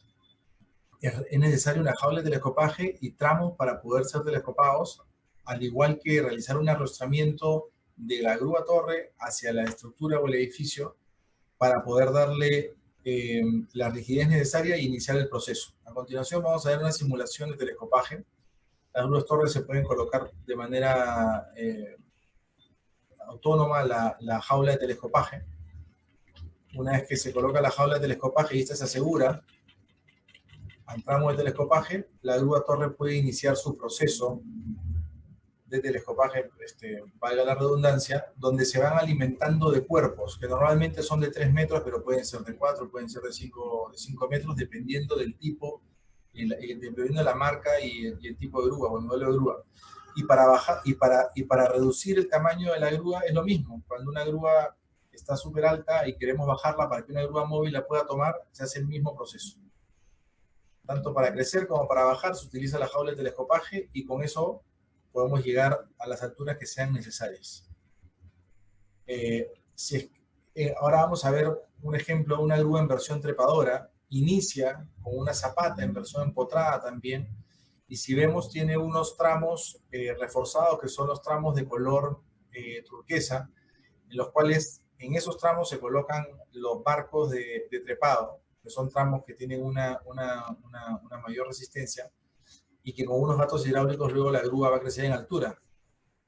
Es necesario una jaula de telescopaje y tramos para poder ser telescopados, al igual que realizar un arrastramiento de la grúa torre hacia la estructura o el edificio para poder darle la rigidez necesaria e iniciar el proceso. A continuación vamos a ver una simulación de telescopaje. Las grúas torres se pueden colocar de manera autónoma la jaula de telescopaje. Una vez que se coloca la jaula de telescopaje y esta se asegura al tramo de telescopaje, la grúa torre puede iniciar su proceso de telescopaje, valga la redundancia, donde se van alimentando de cuerpos, que normalmente son de 3 metros, pero pueden ser de 4, pueden ser de 5 metros, dependiendo del tipo, dependiendo de la marca y el tipo de grúa o el modelo de grúa. Y para bajar y para reducir el tamaño de la grúa es lo mismo. Cuando una grúa está súper alta y queremos bajarla para que una grúa móvil la pueda tomar, se hace el mismo proceso. Tanto para crecer como para bajar se utiliza la jaula de telescopaje, y con eso podemos llegar a las alturas que sean necesarias. Ahora vamos a ver un ejemplo de una grúa en versión trepadora. Inicia con una zapata en versión empotrada también, y si vemos tiene unos tramos reforzados, que son los tramos de color turquesa, en los cuales en esos tramos se colocan los barcos de trepado, que son tramos que tienen una mayor resistencia, y que con unos gatos hidráulicos luego la grúa va a crecer en altura,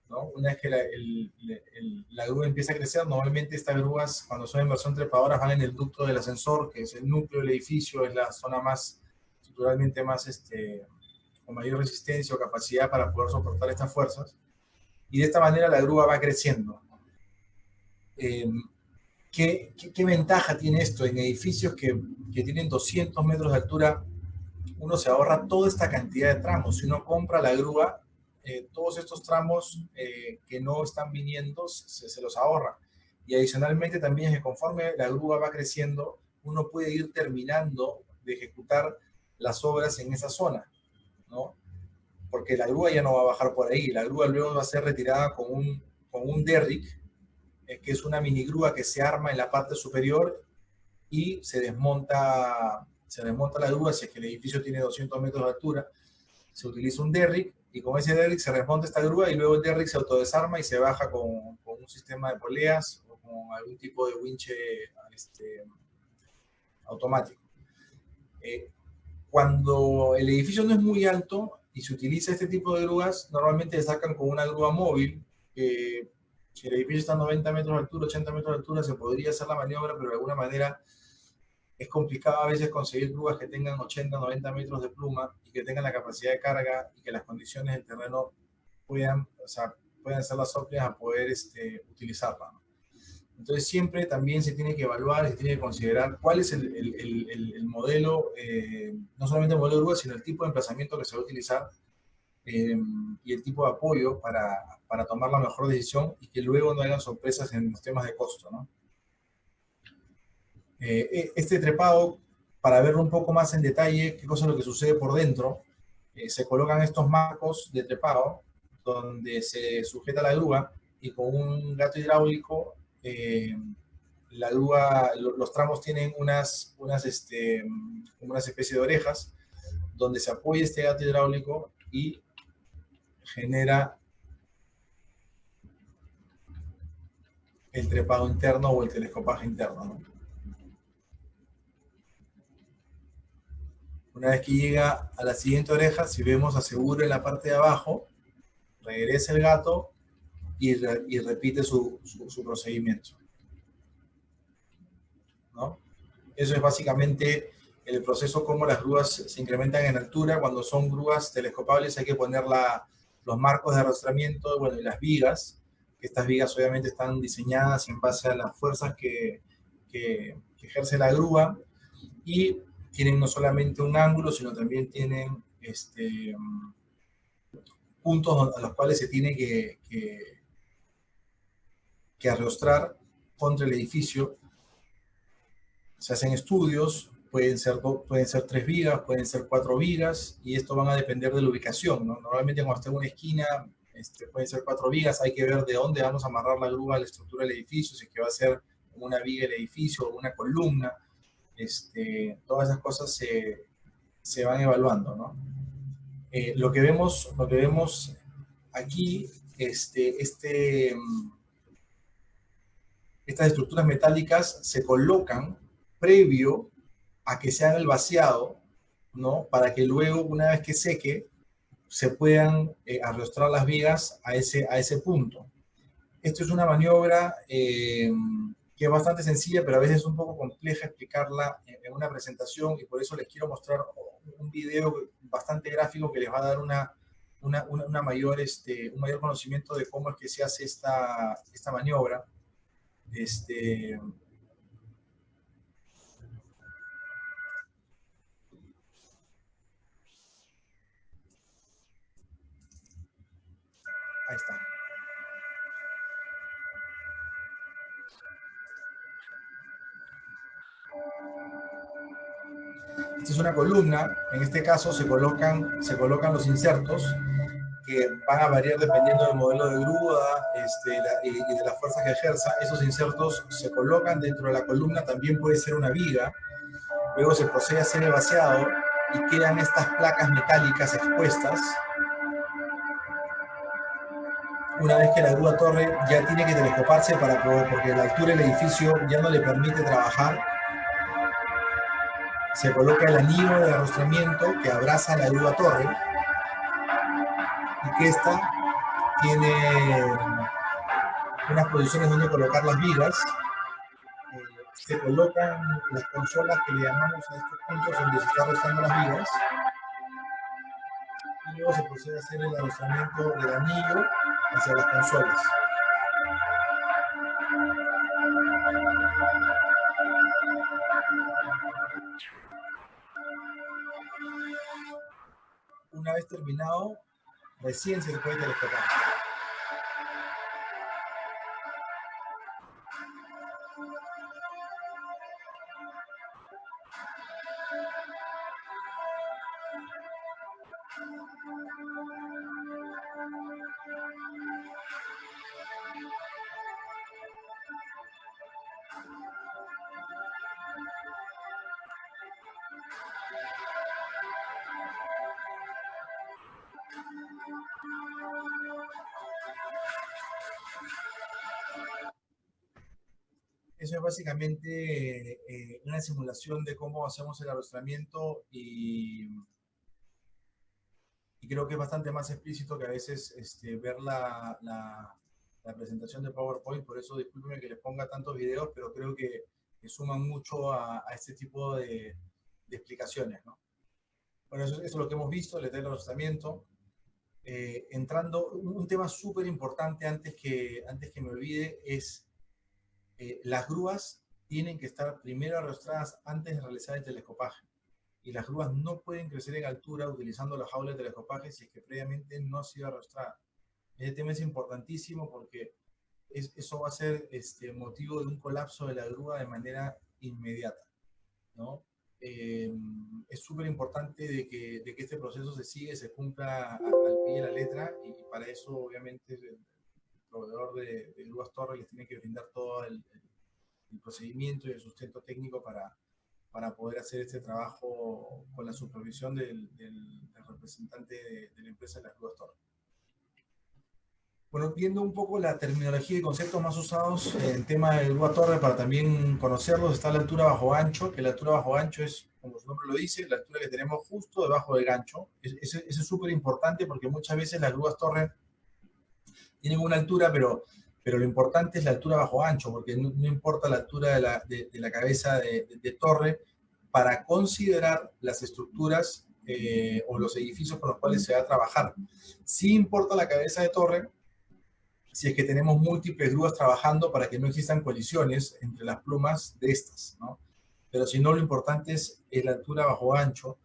¿no? Una vez que la grúa empieza a crecer, normalmente estas grúas, cuando son en versión trepadora, van en el ducto del ascensor, que es el núcleo del edificio, es la zona más, estructuralmente más, con mayor resistencia o capacidad para poder soportar estas fuerzas, y de esta manera la grúa va creciendo. ¿Qué ventaja tiene esto? En edificios que tienen 200 metros de altura, uno se ahorra toda esta cantidad de tramos. Si uno compra la grúa, todos estos tramos que no están viniendo se los ahorra. Y adicionalmente también es que conforme la grúa va creciendo, uno puede ir terminando de ejecutar las obras en esa zona, ¿no? Porque la grúa ya no va a bajar por ahí. La grúa luego va a ser retirada con un derrick, que es una mini grúa que se arma en la parte superior y se desmonta la grúa. Si es que el edificio tiene 200 metros de altura, se utiliza un derrick, y con ese derrick se desmonta esta grúa, y luego el derrick se autodesarma y se baja con un sistema de poleas o con algún tipo de winche automático. Cuando el edificio no es muy alto y se utiliza este tipo de grúas, normalmente se sacan con una grúa móvil. Si el edificio está a 90 metros de altura, 80 metros de altura, se podría hacer la maniobra, pero de alguna manera es complicado a veces conseguir grúas que tengan 80, 90 metros de pluma y que tengan la capacidad de carga y que las condiciones del terreno puedan ser las óptimas a poder utilizarla, ¿no? Entonces siempre también se tiene que evaluar, se tiene que considerar cuál es el modelo, no solamente el modelo de grúa, sino el tipo de emplazamiento que se va a utilizar, y el tipo de apoyo para tomar la mejor decisión, y que luego no hayan sorpresas en los temas de costo, ¿no? Este trepado, para verlo un poco más en detalle, qué cosa es lo que sucede por dentro, se colocan estos marcos de trepado donde se sujeta la grúa, y con un gato hidráulico la grúa, los tramos tienen como una especie de orejas donde se apoya este gato hidráulico y genera el trepado interno o el telescopaje interno, ¿no? Una vez que llega a la siguiente oreja, si vemos aseguro en la parte de abajo, regresa el gato y repite su procedimiento, ¿no? Eso es básicamente el proceso, como las grúas se incrementan en altura. Cuando son grúas telescopables hay que poner los marcos de arrastramiento, bueno, y las vigas, que estas vigas obviamente están diseñadas en base a las fuerzas que ejerce la grúa, y tienen no solamente un ángulo, sino también tienen puntos a los cuales se tiene que arrostrar contra el edificio. Se hacen estudios, pueden ser 3 vigas, pueden ser 4 vigas, y esto van a depender de la ubicación, ¿no? Normalmente cuando está en una esquina, pueden ser 4 vigas, hay que ver de dónde vamos a amarrar la grúa a la estructura del edificio, si es que va a ser como una viga el edificio o una columna. Todas esas cosas se van evaluando, ¿no? Lo que vemos aquí, estas estructuras metálicas se colocan previo a que se haga el vaciado, ¿no? Para que luego, una vez que seque, se puedan arrostrar las vigas a ese punto. Esto es una maniobra que es bastante sencilla, pero a veces es un poco compleja explicarla en una presentación, y por eso les quiero mostrar un video bastante gráfico que les va a dar un mayor conocimiento de cómo es que se hace esta maniobra. Ahí está. Esta es una columna. En este caso se colocan los insertos, que van a variar dependiendo del modelo de grúa y de la fuerza que ejerza. Esos insertos se colocan dentro de la columna, también puede ser una viga. Luego se procede a hacer el vaciado y quedan estas placas metálicas expuestas. Una vez que la grúa torre ya tiene que telescoparse porque la altura del edificio ya no le permite trabajar, se coloca el anillo de arrostramiento que abraza la grúa torre, y que esta tiene unas posiciones donde colocar las vigas. Se colocan las consolas que le llamamos a estos puntos donde se está arrostrando las vigas, y luego se procede a hacer el arrostramiento del anillo hacia las consolas. Una vez terminado, recién se puede telescopar. Eso es básicamente una simulación de cómo hacemos el arrostramiento, y creo que es bastante más explícito que a veces ver la presentación de PowerPoint. Por eso discúlpenme que les ponga tantos videos, pero creo que suman mucho a este tipo de explicaciones, ¿no? Bueno, eso es lo que hemos visto, el arrostramiento. Entrando, un tema súper importante antes que me olvide es las grúas tienen que estar primero arrostradas antes de realizar el telescopaje, y las grúas no pueden crecer en altura utilizando la jaula de telescopaje si es que previamente no ha sido arrostrada. Este tema es importantísimo porque eso va a ser motivo de un colapso de la grúa de manera inmediata, ¿no? Es súper importante de que este proceso se siga y se cumpla al pie de la letra, y para eso obviamente el proveedor de grúas torre les tiene que brindar todo el procedimiento y el sustento técnico para poder hacer este trabajo con la supervisión del representante de la empresa de las grúas torre. Bueno, viendo un poco la terminología y conceptos más usados en tema de grúa torre para también conocerlos, está la altura bajo ancho, que la altura bajo ancho es, como su nombre lo dice, la altura que tenemos justo debajo del gancho. Eso es súper importante porque muchas veces las grúas torre tienen una altura, pero lo importante es la altura bajo ancho, porque no importa la altura de la cabeza de torre para considerar las estructuras o los edificios con los cuales se va a trabajar. Sí importa la cabeza de torre si es que tenemos múltiples grúas trabajando para que no existan colisiones entre las plumas de estas, ¿no? Pero si no, lo importante es la altura bajo ancho,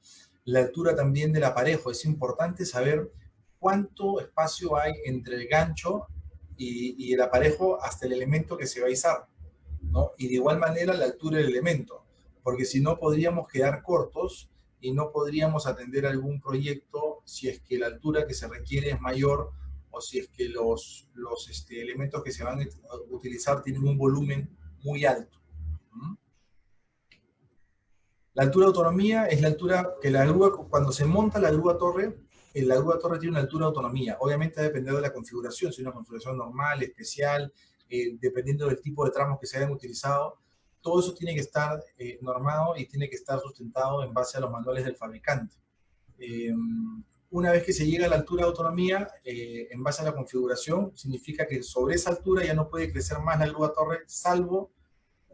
la altura también del aparejo. Es importante saber cuánto espacio hay entre el gancho y el aparejo hasta el elemento que se va a izar, ¿no? Y de igual manera la altura del elemento, porque si no podríamos quedar cortos y no podríamos atender algún proyecto si es que la altura que se requiere es mayor o si es que los elementos que se van a utilizar tienen un volumen muy alto. ¿Mm? La altura de autonomía es la altura que la grúa, cuando se monta la grúa torre tiene una altura de autonomía. Obviamente va a depender de la configuración, si es una configuración normal, especial, dependiendo del tipo de tramos que se hayan utilizado. Todo eso tiene que estar normado y tiene que estar sustentado en base a los manuales del fabricante. Una vez que se llega a la altura de autonomía, en base a la configuración, significa que sobre esa altura ya no puede crecer más la grúa torre, salvo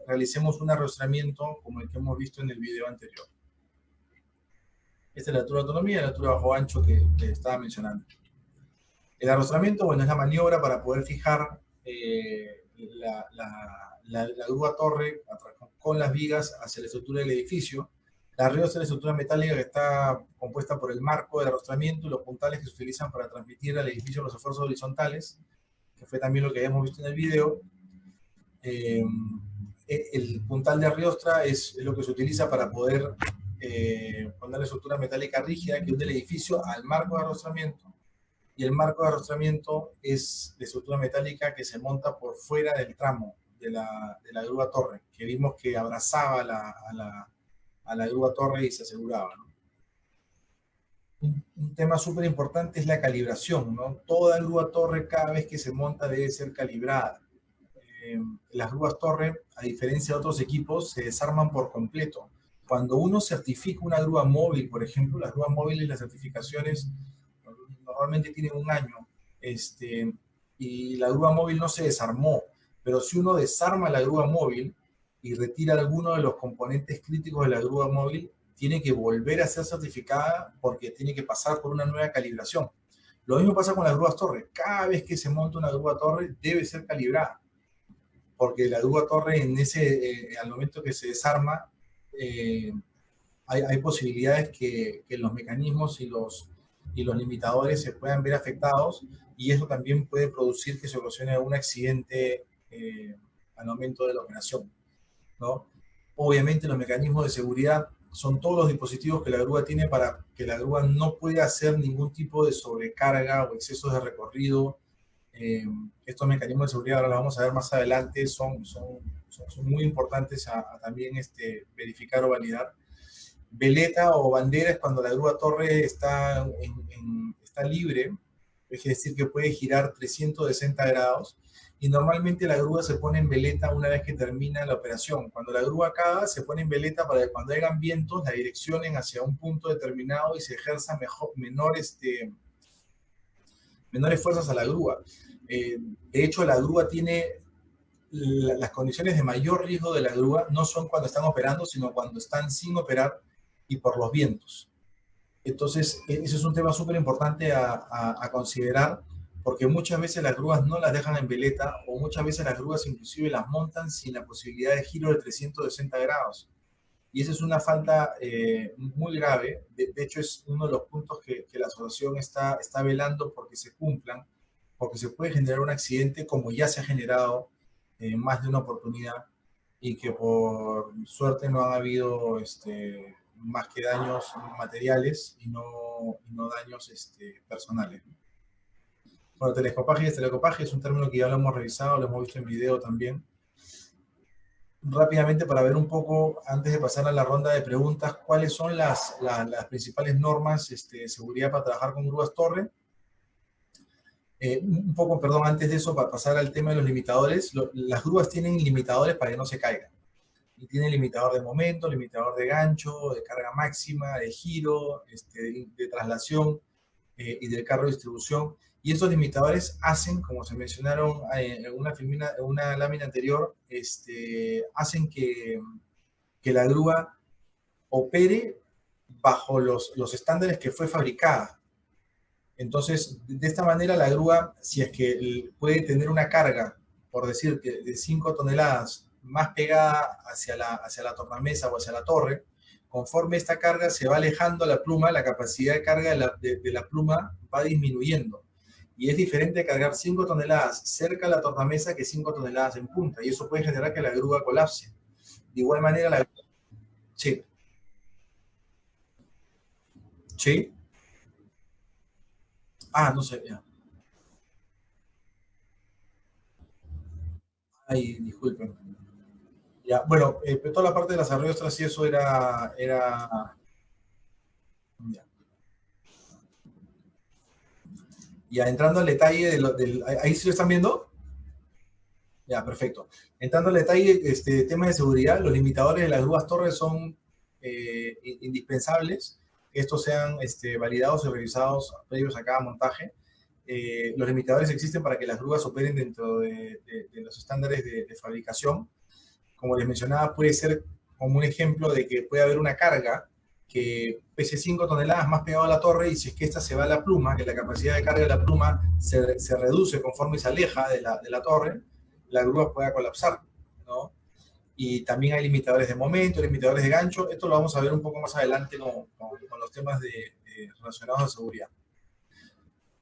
realicemos un arrostramiento como el que hemos visto en el video anterior. Esta es la altura de autonomía y la altura bajo ancho que estaba mencionando. El arrostramiento, bueno, es la maniobra para poder fijar la grúa torre con las vigas hacia la estructura del edificio. La riostra es la estructura metálica que está compuesta por el marco del arrostramiento y los puntales que se utilizan para transmitir al edificio los esfuerzos horizontales, que fue también lo que habíamos visto en el video. El puntal de riostra es lo que se utiliza para poder poner la estructura metálica rígida que une el edificio al marco de arrostramiento. Y el marco de arrostramiento es la estructura metálica que se monta por fuera del tramo de la grúa torre, que vimos que abrazaba a la grúa torre y se aseguraba, ¿no? Un tema súper importante es la calibración, ¿no? Toda grúa torre, cada vez que se monta, debe ser calibrada. Las grúas torre, a diferencia de otros equipos, se desarman por completo. Cuando uno certifica una grúa móvil, por ejemplo, las grúas móviles, las certificaciones normalmente tienen un año, y la grúa móvil no se desarmó, pero si uno desarma la grúa móvil y retira alguno de los componentes críticos de la grúa móvil, tiene que volver a ser certificada porque tiene que pasar por una nueva calibración. Lo mismo pasa con las grúas torre. Cada vez que se monta una grúa torre debe ser calibrada, porque la grúa torre al momento que se desarma, hay posibilidades que los mecanismos y los limitadores se puedan ver afectados, y eso también puede producir que se ocasione un accidente al momento de la operación, ¿no? Obviamente los mecanismos de seguridad son todos los dispositivos que la grúa tiene para que la grúa no pueda hacer ningún tipo de sobrecarga o excesos de recorrido. Estos mecanismos de seguridad, ahora los vamos a ver más adelante, son muy importantes a también verificar o validar. Veleta o bandera es cuando la grúa torre está libre, es decir, que puede girar 360 grados, y normalmente la grúa se pone en veleta una vez que termina la operación. Cuando la grúa acaba, se pone en veleta para que cuando hayan vientos la direccionen hacia un punto determinado y se ejerza menores fuerzas a la grúa. De hecho, la grúa tiene las condiciones de mayor riesgo de la grúa no son cuando están operando, sino cuando están sin operar y por los vientos. Entonces, ese es un tema súper importante a considerar, porque muchas veces las grúas no las dejan en veleta, o muchas veces las grúas inclusive las montan sin la posibilidad de giro de 360 grados. Y esa es una falta muy grave. De hecho, es uno de los puntos que la asociación está velando porque se cumplan, porque se puede generar un accidente como ya se ha generado más de una oportunidad, y que por suerte no han habido más que daños materiales y no daños personales. Bueno, telescopaje y estereocopaje es un término que ya lo hemos revisado, lo hemos visto en video también. Rápidamente, para ver un poco, antes de pasar a la ronda de preguntas, cuáles son las principales normas de seguridad para trabajar con grúas torre. Un poco, perdón, antes de eso, para pasar al tema de los limitadores, las grúas tienen limitadores para que no se caigan. Y tienen limitador de momento, limitador de gancho, de carga máxima, de giro, de traslación y del carro de distribución. Y estos limitadores hacen, como se mencionaron en una lámina anterior, hacen que la grúa opere bajo los estándares que fue fabricada. Entonces, de esta manera la grúa, si es que puede tener una carga, por decir que de 5 toneladas más pegada hacia la tornamesa o hacia la torre, conforme esta carga se va alejando la pluma, la capacidad de carga de la pluma va disminuyendo. Y es diferente cargar 5 toneladas cerca de la tornamesa que 5 toneladas en punta. Y eso puede generar que la grúa colapse. De igual manera, la... Sí. ¿Sí? Ah, no sé, ya. Ay, disculpen. Ya, bueno, toda la parte de las arroyos tras y eso era... Ya, entrando al detalle ¿ahí sí lo están viendo? Ya, perfecto. Entrando al detalle, tema de seguridad, los limitadores de las grúas torres son indispensables que estos sean validados y revisados previos a cada montaje. Los limitadores existen para que las grúas operen dentro de los estándares de fabricación. Como les mencionaba, puede ser como un ejemplo de que puede haber una carga que pese 5 toneladas más pegado a la torre, y si es que esta se va a la pluma, que la capacidad de carga de la pluma se reduce conforme se aleja de la torre, la grúa pueda colapsar, ¿no? Y también hay limitadores de momento, limitadores de gancho. Esto lo vamos a ver un poco más adelante con los temas relacionados a seguridad.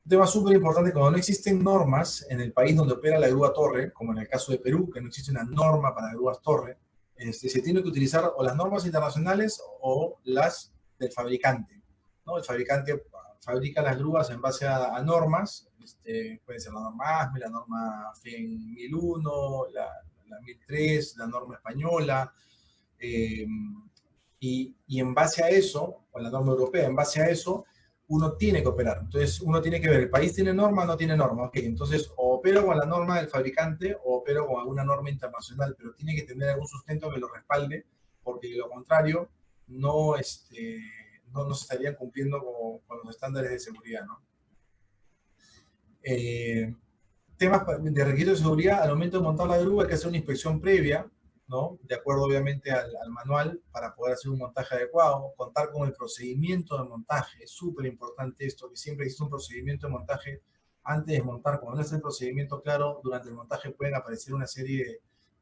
Un tema súper importante: cuando no existen normas en el país donde opera la grúa torre, como en el caso de Perú, que no existe una norma para grúas torre, se tiene que utilizar o las normas internacionales o las del fabricante, ¿no? El fabricante fabrica las grúas en base a normas, puede ser la norma ASME, la norma FEN 1001, la 1003, la norma española, y en base a eso, o la norma europea, en base a eso, uno tiene que operar. Entonces, uno tiene que ver, ¿el país tiene norma o no tiene norma? Ok, entonces, o opero con la norma del fabricante o opero con alguna norma internacional, pero tiene que tener algún sustento que lo respalde, porque de lo contrario, no se estarían cumpliendo con los estándares de seguridad, ¿no? Temas de requisitos de seguridad: al momento de montar la grúa hay que hacer una inspección previa, ¿no? De acuerdo obviamente al manual, para poder hacer un montaje adecuado, contar con el procedimiento de montaje. Es súper importante esto, que siempre existe un procedimiento de montaje antes de montar. Cuando no está el procedimiento claro, durante el montaje pueden aparecer una serie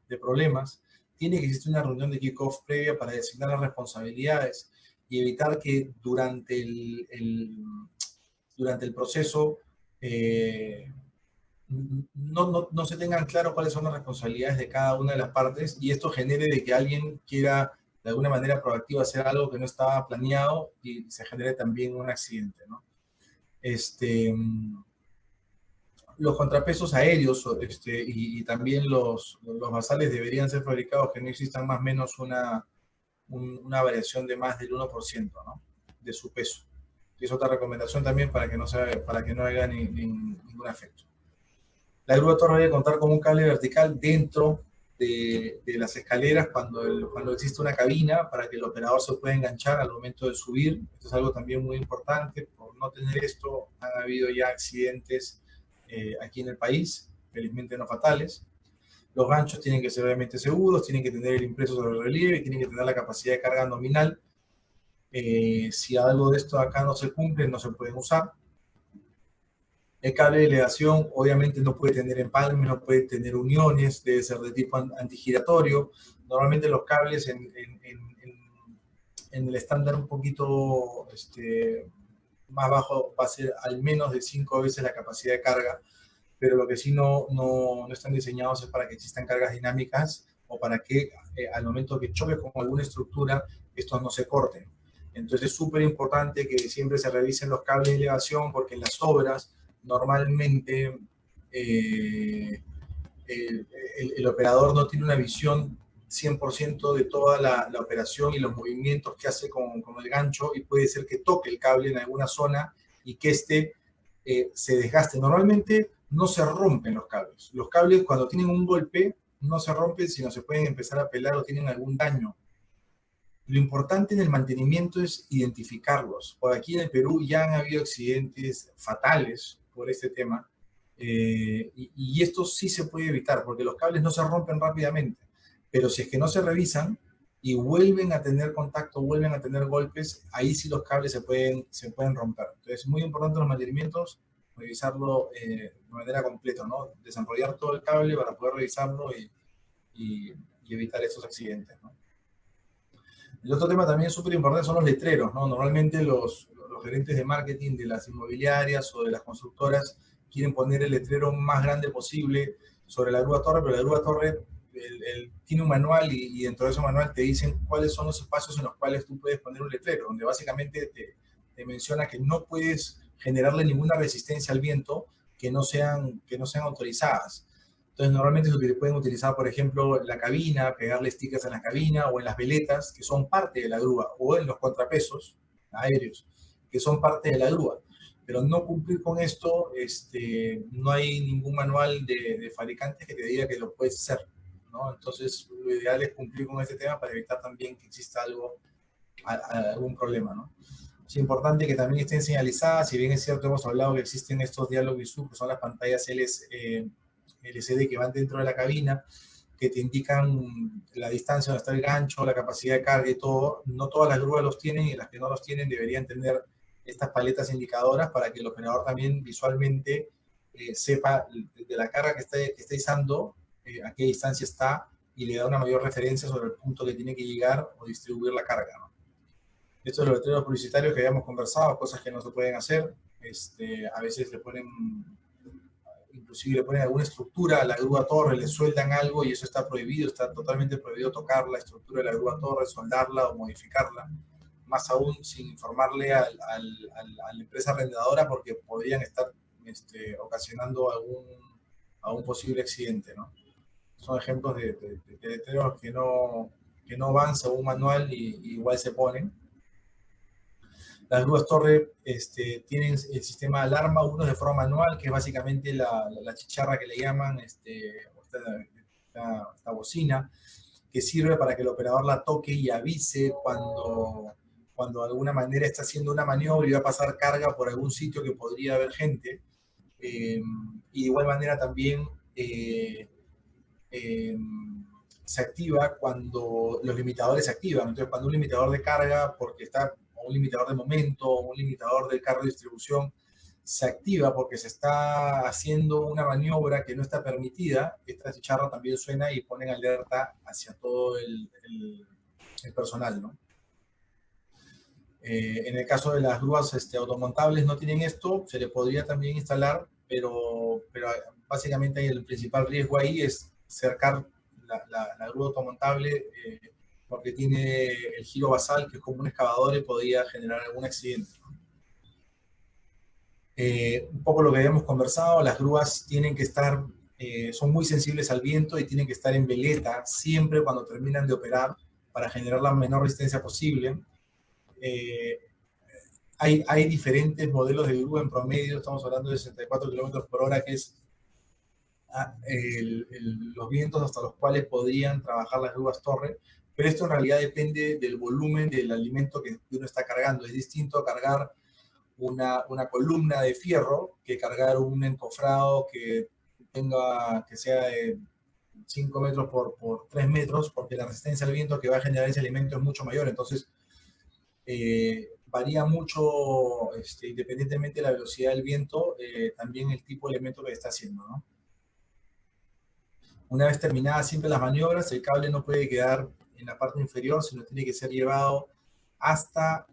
de problemas. Tiene que existir una reunión de kick-off previa para designar las responsabilidades y evitar que durante el proceso no se tengan claro cuáles son las responsabilidades de cada una de las partes, y esto genere de que alguien quiera de alguna manera proactiva hacer algo que no estaba planeado y se genere también un accidente, ¿no? Los contrapesos aéreos y también los basales deberían ser fabricados que no existan más o menos una variación de más del 1%, ¿no? De su peso. Y es otra recomendación también para que no haya ningún efecto. La grúa torre debe contar con un cable vertical dentro de las escaleras cuando existe una cabina, para que el operador se pueda enganchar al momento de subir. Esto es algo también muy importante. Por no tener esto, han habido ya accidentes aquí en el país, felizmente no fatales. Los ganchos tienen que ser obviamente seguros, tienen que tener el impreso sobre el relieve, tienen que tener la capacidad de carga nominal. Si algo de esto acá no se cumple, no se pueden usar. El cable de elevación obviamente no puede tener empalmes, no puede tener uniones, debe ser de tipo antigiratorio. Normalmente los cables en el estándar un poquito más bajo va a ser al menos de 5 veces la capacidad de carga, pero lo que sí no están diseñados es para que existan cargas dinámicas o para que al momento que choque con alguna estructura, estos no se corten. Entonces es súper importante que siempre se revisen los cables de elevación, porque en las obras normalmente el operador no tiene una visión 100% de toda la operación y los movimientos que hace con el gancho, y puede ser que toque el cable en alguna zona y que se desgaste. Normalmente no se rompen los cables. Los cables cuando tienen un golpe no se rompen, sino se pueden empezar a pelar o tienen algún daño. Lo importante en el mantenimiento es identificarlos. Por aquí en el Perú ya han habido accidentes fatales por este tema, y esto sí se puede evitar porque los cables no se rompen rápidamente, pero si es que no se revisan y vuelven a tener contacto, vuelven a tener golpes, ahí sí los cables se pueden romper. Entonces es muy importante los mantenimientos, revisarlo de manera completa, ¿no? Desenrollar todo el cable para poder revisarlo y evitar esos accidentes, ¿no? El otro tema también súper importante son los letreros, ¿no? Normalmente los gerentes de marketing de las inmobiliarias o de las constructoras quieren poner el letrero más grande posible sobre la grúa torre, pero la grúa torre tiene un manual y dentro de ese manual te dicen cuáles son los espacios en los cuales tú puedes poner un letrero, donde básicamente te menciona que no puedes generarle ninguna resistencia al viento que no sean autorizadas. Entonces, normalmente se pueden utilizar, por ejemplo, la cabina, pegarle stickers en la cabina o en las veletas, que son parte de la grúa, o en los contrapesos aéreos, que son parte de la grúa. Pero no cumplir con esto, no hay ningún manual de fabricantes que te diga que lo puedes hacer, ¿no? Entonces, lo ideal es cumplir con este tema para evitar también que exista algún problema, ¿no? Es importante que también estén señalizadas, si bien es cierto, hemos hablado que existen estos Dialog Visu, que son las pantallas LCD que van dentro de la cabina, que te indican la distancia donde está el gancho, la capacidad de carga y todo. No todas las grúas los tienen y las que no los tienen deberían tener estas paletas indicadoras para que el operador también visualmente sepa de la carga que está izando, a qué distancia está y le da una mayor referencia sobre el punto que tiene que llegar o distribuir la carga, ¿no? Estos son los letreros publicitarios que habíamos conversado, cosas que no se pueden hacer. A veces inclusive le ponen alguna estructura a la grúa torre, le sueldan algo y eso está prohibido, está totalmente prohibido tocar la estructura de la grúa torre, soldarla o modificarla, más aún sin informarle a la empresa arrendadora porque podrían estar ocasionando algún posible accidente, ¿no? Son ejemplos de letreros que no van según manual y igual se ponen. Las grúas torre tienen el sistema de alarma, uno de forma manual, que es básicamente la chicharra que le llaman, esta bocina, que sirve para que el operador la toque y avise cuando de alguna manera está haciendo una maniobra y va a pasar carga por algún sitio que podría haber gente. Y de igual manera también se activa cuando los limitadores se activan. Entonces, cuando un limitador de carga, porque está un limitador de momento, un limitador del carro de distribución, se activa porque se está haciendo una maniobra que no está permitida, esta chicharra también suena y ponen alerta hacia todo el personal, ¿no? En el caso de las grúas automontables no tienen esto, se le podría también instalar, pero básicamente el principal riesgo ahí es cercar la grúa automontable, porque tiene el giro basal, que es como un excavador y podría generar algún accidente. Un poco lo que habíamos conversado, las grúas tienen que estar, son muy sensibles al viento y tienen que estar en veleta siempre cuando terminan de operar para generar la menor resistencia posible. Hay diferentes modelos de grúa en promedio, estamos hablando de 64 kilómetros por hora, que es los vientos hasta los cuales podrían trabajar las grúas torre, pero esto en realidad depende del volumen del alimento que uno está cargando. Es distinto a cargar una columna de fierro que cargar un encofrado que sea de 5 metros por 3 metros, porque la resistencia al viento que va a generar ese alimento es mucho mayor. Entonces, varía mucho, independientemente de la velocidad del viento, también el tipo de elemento que está haciendo, ¿no? Una vez terminadas siempre las maniobras, el cable no puede quedar en la parte inferior, sino tiene que ser llevado hasta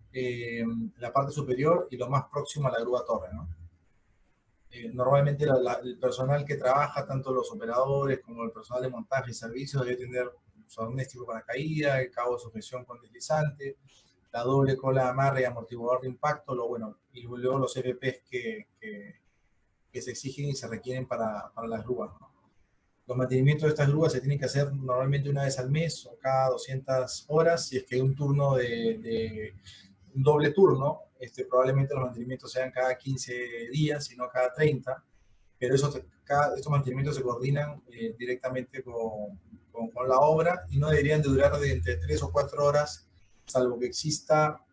la parte superior y lo más próximo a la grúa torre, ¿no? Normalmente el personal que trabaja, tanto los operadores como el personal de montaje y servicios, debe tener su arnés tipo paracaídas, el cabo de sujeción con deslizante, la doble cola de amarre y amortiguador de impacto, y luego los FPs que se exigen y se requieren para las grúas, ¿no? Los mantenimientos de estas grúas se tienen que hacer normalmente una vez al mes o cada 200 horas, si es que hay un turno de un doble turno, probablemente los mantenimientos sean cada 15 días, y no cada 30, pero estos mantenimientos se coordinan directamente con la obra y no deberían de durar de entre 3 o 4 horas, salvo que exista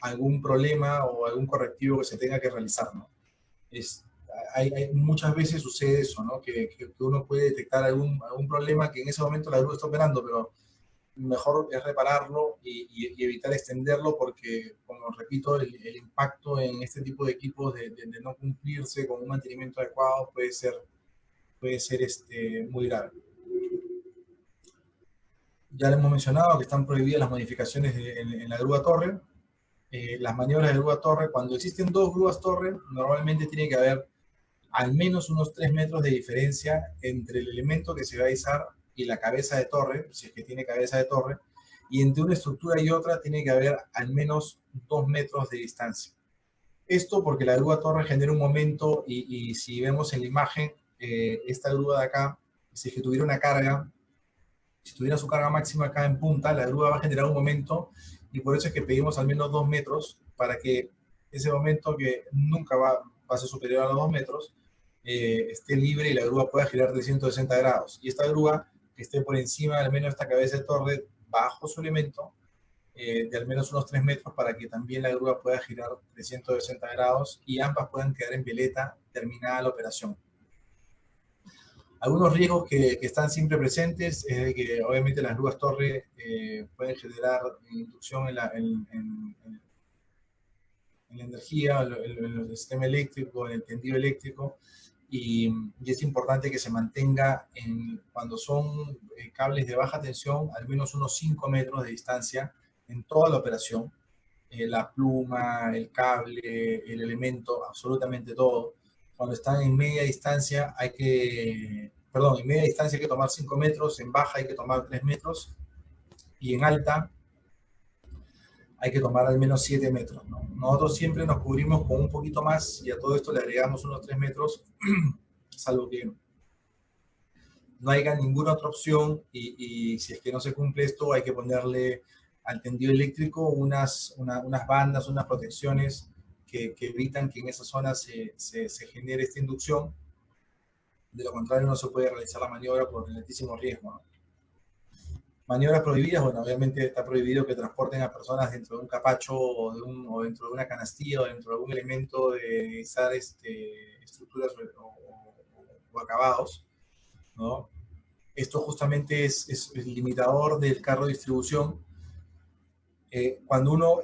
algún problema o algún correctivo que se tenga que realizar, ¿no? Muchas veces sucede eso, ¿no? Que uno puede detectar algún problema que en ese momento la grúa está operando, pero mejor es repararlo y evitar extenderlo, porque, como repito, el impacto en este tipo de equipos de no cumplirse con un mantenimiento adecuado puede ser muy grave. Ya le hemos mencionado que están prohibidas las modificaciones en la grúa torre. Las maniobras de grúa torre, cuando existen dos grúas torre, normalmente tiene que haber al menos unos 3 metros de diferencia entre el elemento que se va a izar y la cabeza de torre, si es que tiene cabeza de torre, y entre una estructura y otra tiene que haber al menos 2 metros de distancia. Esto porque la grúa torre genera un momento, y si vemos en la imagen, esta grúa de acá, si es que tuviera una carga, si tuviera su carga máxima acá en punta, la grúa va a generar un momento, y por eso es que pedimos al menos 2 metros, para que ese momento, que nunca va a ser superior a los 2 metros, esté libre y la grúa pueda girar 360 grados. Y esta grúa que esté por encima al menos esta cabeza de torre, bajo su elemento, de al menos unos 3 metros, para que también la grúa pueda girar 360 grados y ambas puedan quedar en veleta terminada la operación. Algunos riesgos que están siempre presentes es de que obviamente las grúas torre pueden generar inducción en la energía, en el sistema eléctrico, en el tendido eléctrico, y es importante que se mantenga, cuando son cables de baja tensión, al menos unos 5 metros de distancia en toda la operación. La pluma, el cable, el elemento, absolutamente todo. Cuando están en media distancia en media distancia hay que tomar 5 metros, en baja hay que tomar 3 metros, y en alta hay que tomar al menos 7 metros, ¿no? Nosotros siempre nos cubrimos con un poquito más, y a todo esto le agregamos unos 3 metros, salvo que no haya ninguna otra opción, y si es que no se cumple esto, hay que ponerle al tendido eléctrico unas bandas, unas protecciones que evitan que en esa zona se genere esta inducción. De lo contrario, no se puede realizar la maniobra por el altísimo riesgo, ¿no? Maniobras prohibidas, bueno, obviamente está prohibido que transporten a personas dentro de un capacho o dentro de una canastilla o dentro de algún elemento de izar estructuras o acabados, ¿no? Esto justamente es el limitador del carro de distribución. Cuando uno,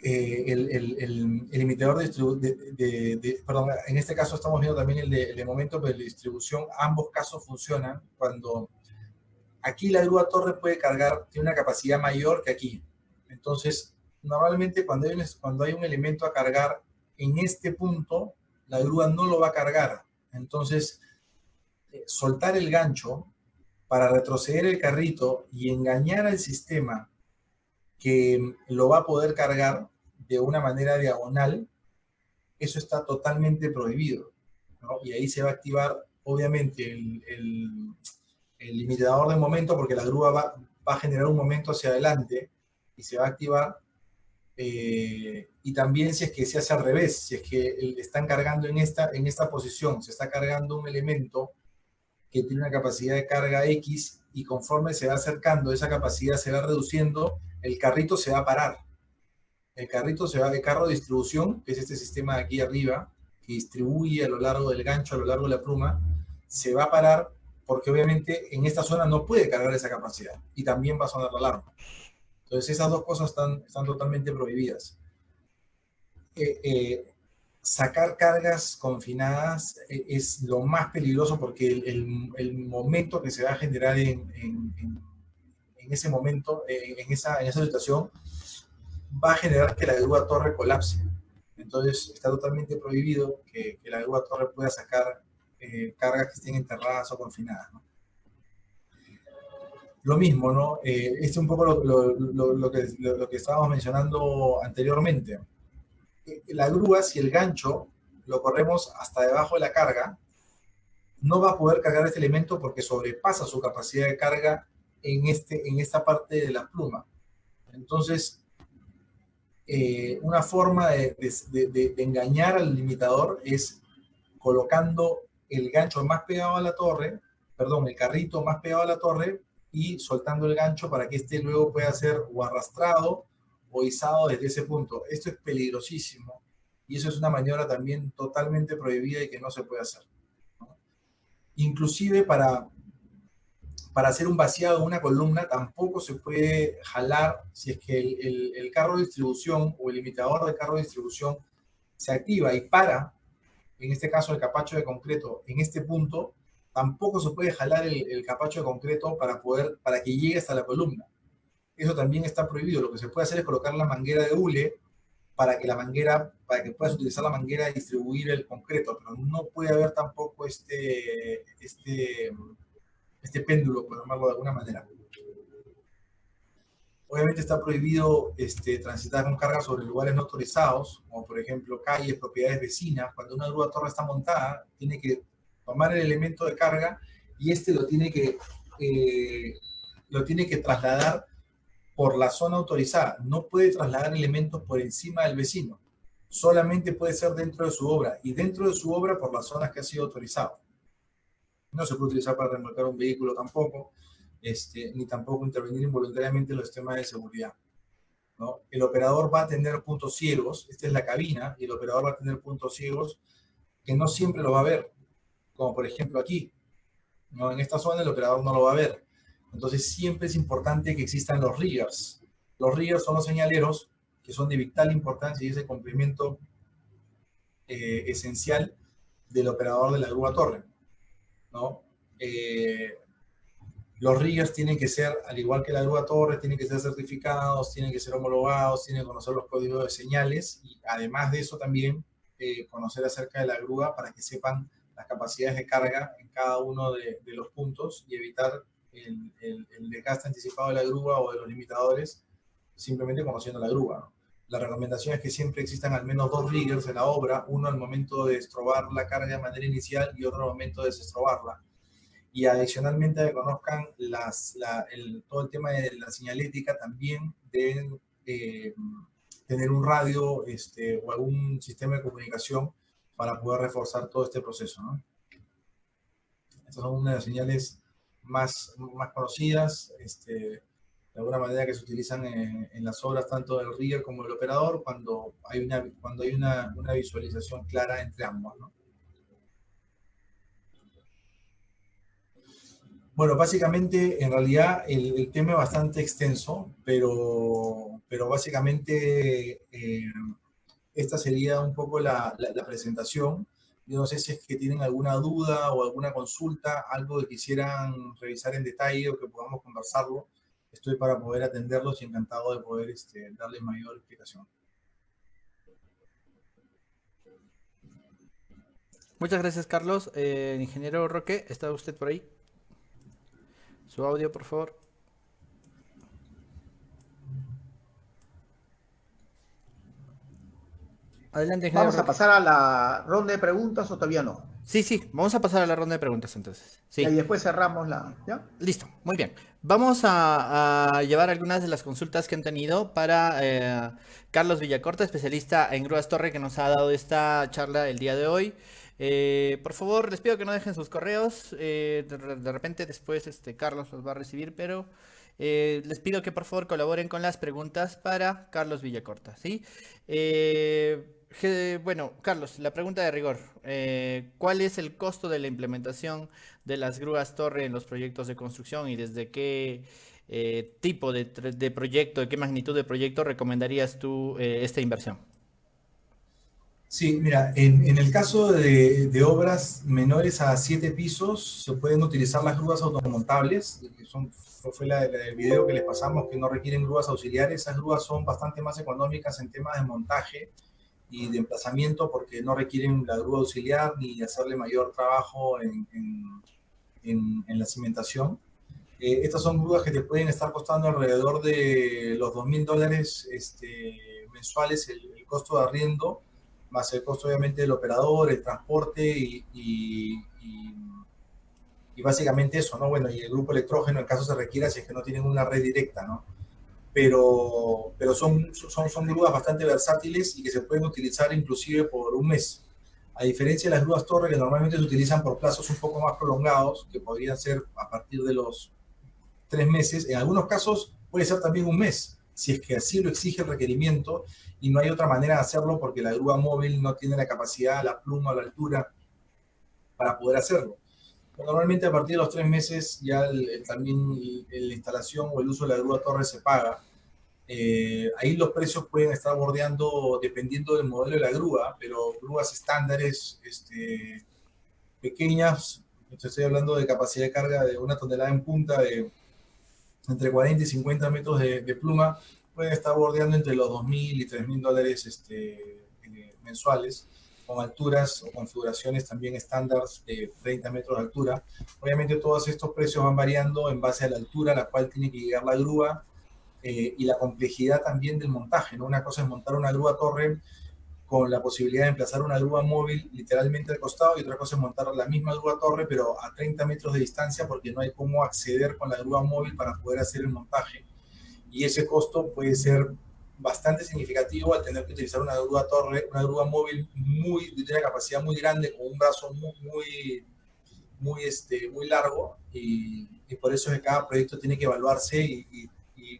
el limitador perdón, en este caso estamos viendo también el de momento, pero el de distribución, ambos casos funcionan cuando aquí la grúa torre puede cargar, tiene una capacidad mayor que aquí. Entonces, normalmente cuando hay un elemento a cargar en este punto, la grúa no lo va a cargar. Entonces, soltar el gancho para retroceder el carrito y engañar al sistema que lo va a poder cargar de una manera diagonal, eso está totalmente prohibido, ¿no? Y ahí se va a activar, obviamente, el limitador de momento, porque la grúa va a generar un momento hacia adelante y se va a activar. Y también si es que se hace al revés, si es que están cargando en esta posición, se está cargando un elemento que tiene una capacidad de carga X, y conforme se va acercando, esa capacidad se va reduciendo, el carrito se va a parar. El carrito se va de carro de distribución, que es este sistema de aquí arriba, que distribuye a lo largo del gancho, a lo largo de la pluma, se va a parar, porque obviamente en esta zona no puede cargar esa capacidad, y también va a sonar la alarma. Entonces esas dos cosas están totalmente prohibidas. Sacar cargas confinadas es lo más peligroso, porque el momento que se va a generar en ese momento, en esa situación, va a generar que la grúa torre colapse. Entonces está totalmente prohibido que la grúa torre pueda sacar cargas que estén enterradas o confinadas, ¿no? Lo mismo, ¿no? Es un poco lo que estábamos mencionando anteriormente. La grúa, si el gancho lo corremos hasta debajo de la carga, no va a poder cargar este elemento porque sobrepasa su capacidad de carga en esta parte de la pluma. Entonces, una forma de engañar al limitador es colocando el gancho más pegado a la torre, perdón, el carrito más pegado a la torre y soltando el gancho para que este luego pueda ser o arrastrado o izado desde ese punto. Esto es peligrosísimo y eso es una maniobra también totalmente prohibida y que no se puede hacer, ¿no? Inclusive para hacer un vaciado en una columna tampoco se puede jalar si es que el carro de distribución o el limitador del carro de distribución se activa y para, en este caso el capacho de concreto, en este punto, tampoco se puede jalar el capacho de concreto para que llegue hasta la columna. Eso también está prohibido. Lo que se puede hacer es colocar la manguera de hule para que puedas utilizar la manguera y distribuir el concreto, pero no puede haber tampoco este péndulo, por llamarlo de alguna manera. Obviamente está prohibido transitar con carga sobre lugares no autorizados, como por ejemplo calles, propiedades vecinas. Cuando una grúa torre está montada, tiene que tomar el elemento de carga y lo tiene que trasladar por la zona autorizada. No puede trasladar elementos por encima del vecino. Solamente puede ser dentro de su obra y dentro de su obra por las zonas que ha sido autorizado. No se puede utilizar para remolcar un vehículo tampoco, ni tampoco intervenir involuntariamente en los sistemas de seguridad, ¿no? El operador va a tener puntos ciegos, esta es la cabina, y el operador va a tener puntos ciegos que no siempre lo va a ver, como por ejemplo aquí, ¿no? En esta zona el operador no lo va a ver. Entonces siempre es importante que existan los riggers. Los riggers son los señaleros que son de vital importancia y es el complemento esencial del operador de la grúa torre, ¿no? Los riggers tienen que ser, al igual que la grúa torre, tienen que ser certificados, tienen que ser homologados, tienen que conocer los códigos de señales y además de eso también conocer acerca de la grúa para que sepan las capacidades de carga en cada uno de los puntos y evitar el desgaste anticipado de la grúa o de los limitadores simplemente conociendo la grúa, ¿no? La recomendación es que siempre existan al menos 2 riggers en la obra, uno al momento de estrobar la carga de manera inicial y otro al momento de desestrobarla. Y adicionalmente que conozcan todo el tema de la señalética, también deben tener un radio o algún sistema de comunicación para poder reforzar todo este proceso, ¿no? Estas son una de las señales más conocidas, de alguna manera que se utilizan en las obras tanto del rigger como del operador cuando hay una visualización clara entre ambos, ¿no? Bueno, básicamente, en realidad, el tema es bastante extenso, pero básicamente esta sería un poco la presentación. Yo no sé si es que tienen alguna duda o alguna consulta, algo que quisieran revisar en detalle o que podamos conversarlo. Estoy para poder atenderlos y encantado de poder darles mayor explicación. Muchas gracias, Carlos. Ingeniero Roque, ¿está usted por ahí? Su audio, por favor. Adelante, ingeniero ¿Vamos a Roque. pasar a la ronda de preguntas o todavía no? Sí, vamos a pasar a la ronda de preguntas entonces. Sí. Y después cerramos ¿ya? Listo, muy bien. Vamos a llevar algunas de las consultas que han tenido para Carlos Villacorta, especialista en grúas torre, que nos ha dado esta charla el día de hoy. Por favor, les pido que no dejen sus correos. De repente después Carlos los va a recibir, pero les pido que por favor colaboren con las preguntas para Carlos Villacorta, ¿sí? Bueno, Carlos, la pregunta de rigor. ¿Cuál es el costo de la implementación de las grúas torre en los proyectos de construcción y desde qué tipo de proyecto, de qué magnitud de proyecto recomendarías tú esta inversión? Sí, mira, en el caso de obras menores a 7 pisos, se pueden utilizar las grúas automontables, que fue el video que les pasamos, que no requieren grúas auxiliares. Esas grúas son bastante más económicas en temas de montaje y de emplazamiento porque no requieren la grúa auxiliar ni hacerle mayor trabajo en la cimentación. Estas son grúas que te pueden estar costando alrededor de los $2.000 mensuales el costo de arriendo, más el costo obviamente del operador, el transporte y básicamente eso, ¿no? Bueno, y el grupo electrógeno en caso se requiera si es que no tienen una red directa, ¿no? pero son grúas bastante versátiles y que se pueden utilizar inclusive por un mes. A diferencia de las grúas torre que normalmente se utilizan por plazos un poco más prolongados, que podrían ser a partir de los 3 meses, en algunos casos puede ser también un mes, si es que así lo exige el requerimiento y no hay otra manera de hacerlo porque la grúa móvil no tiene la capacidad, la pluma o la altura para poder hacerlo. Pero normalmente a partir de los 3 meses ya también la instalación o el uso de la grúa torre se paga. Ahí los precios pueden estar bordeando dependiendo del modelo de la grúa, pero grúas estándares pequeñas, estoy hablando de capacidad de carga de 1 tonelada en punta, de entre 40 y 50 metros de pluma, pueden estar bordeando entre los $2.000 y $3.000 mensuales, con alturas o configuraciones también estándar de 30 metros de altura. Obviamente todos estos precios van variando en base a la altura a la cual tiene que llegar la grúa y la complejidad también del montaje, ¿no? Una cosa es montar una grúa torre con la posibilidad de emplazar una grúa móvil literalmente al costado y otra cosa es montar la misma grúa torre pero a 30 metros de distancia porque no hay cómo acceder con la grúa móvil para poder hacer el montaje. Y ese costo puede ser bastante significativo al tener que utilizar una grúa torre, una grúa móvil de una capacidad muy grande, con un brazo muy largo y por eso es que cada proyecto tiene que evaluarse y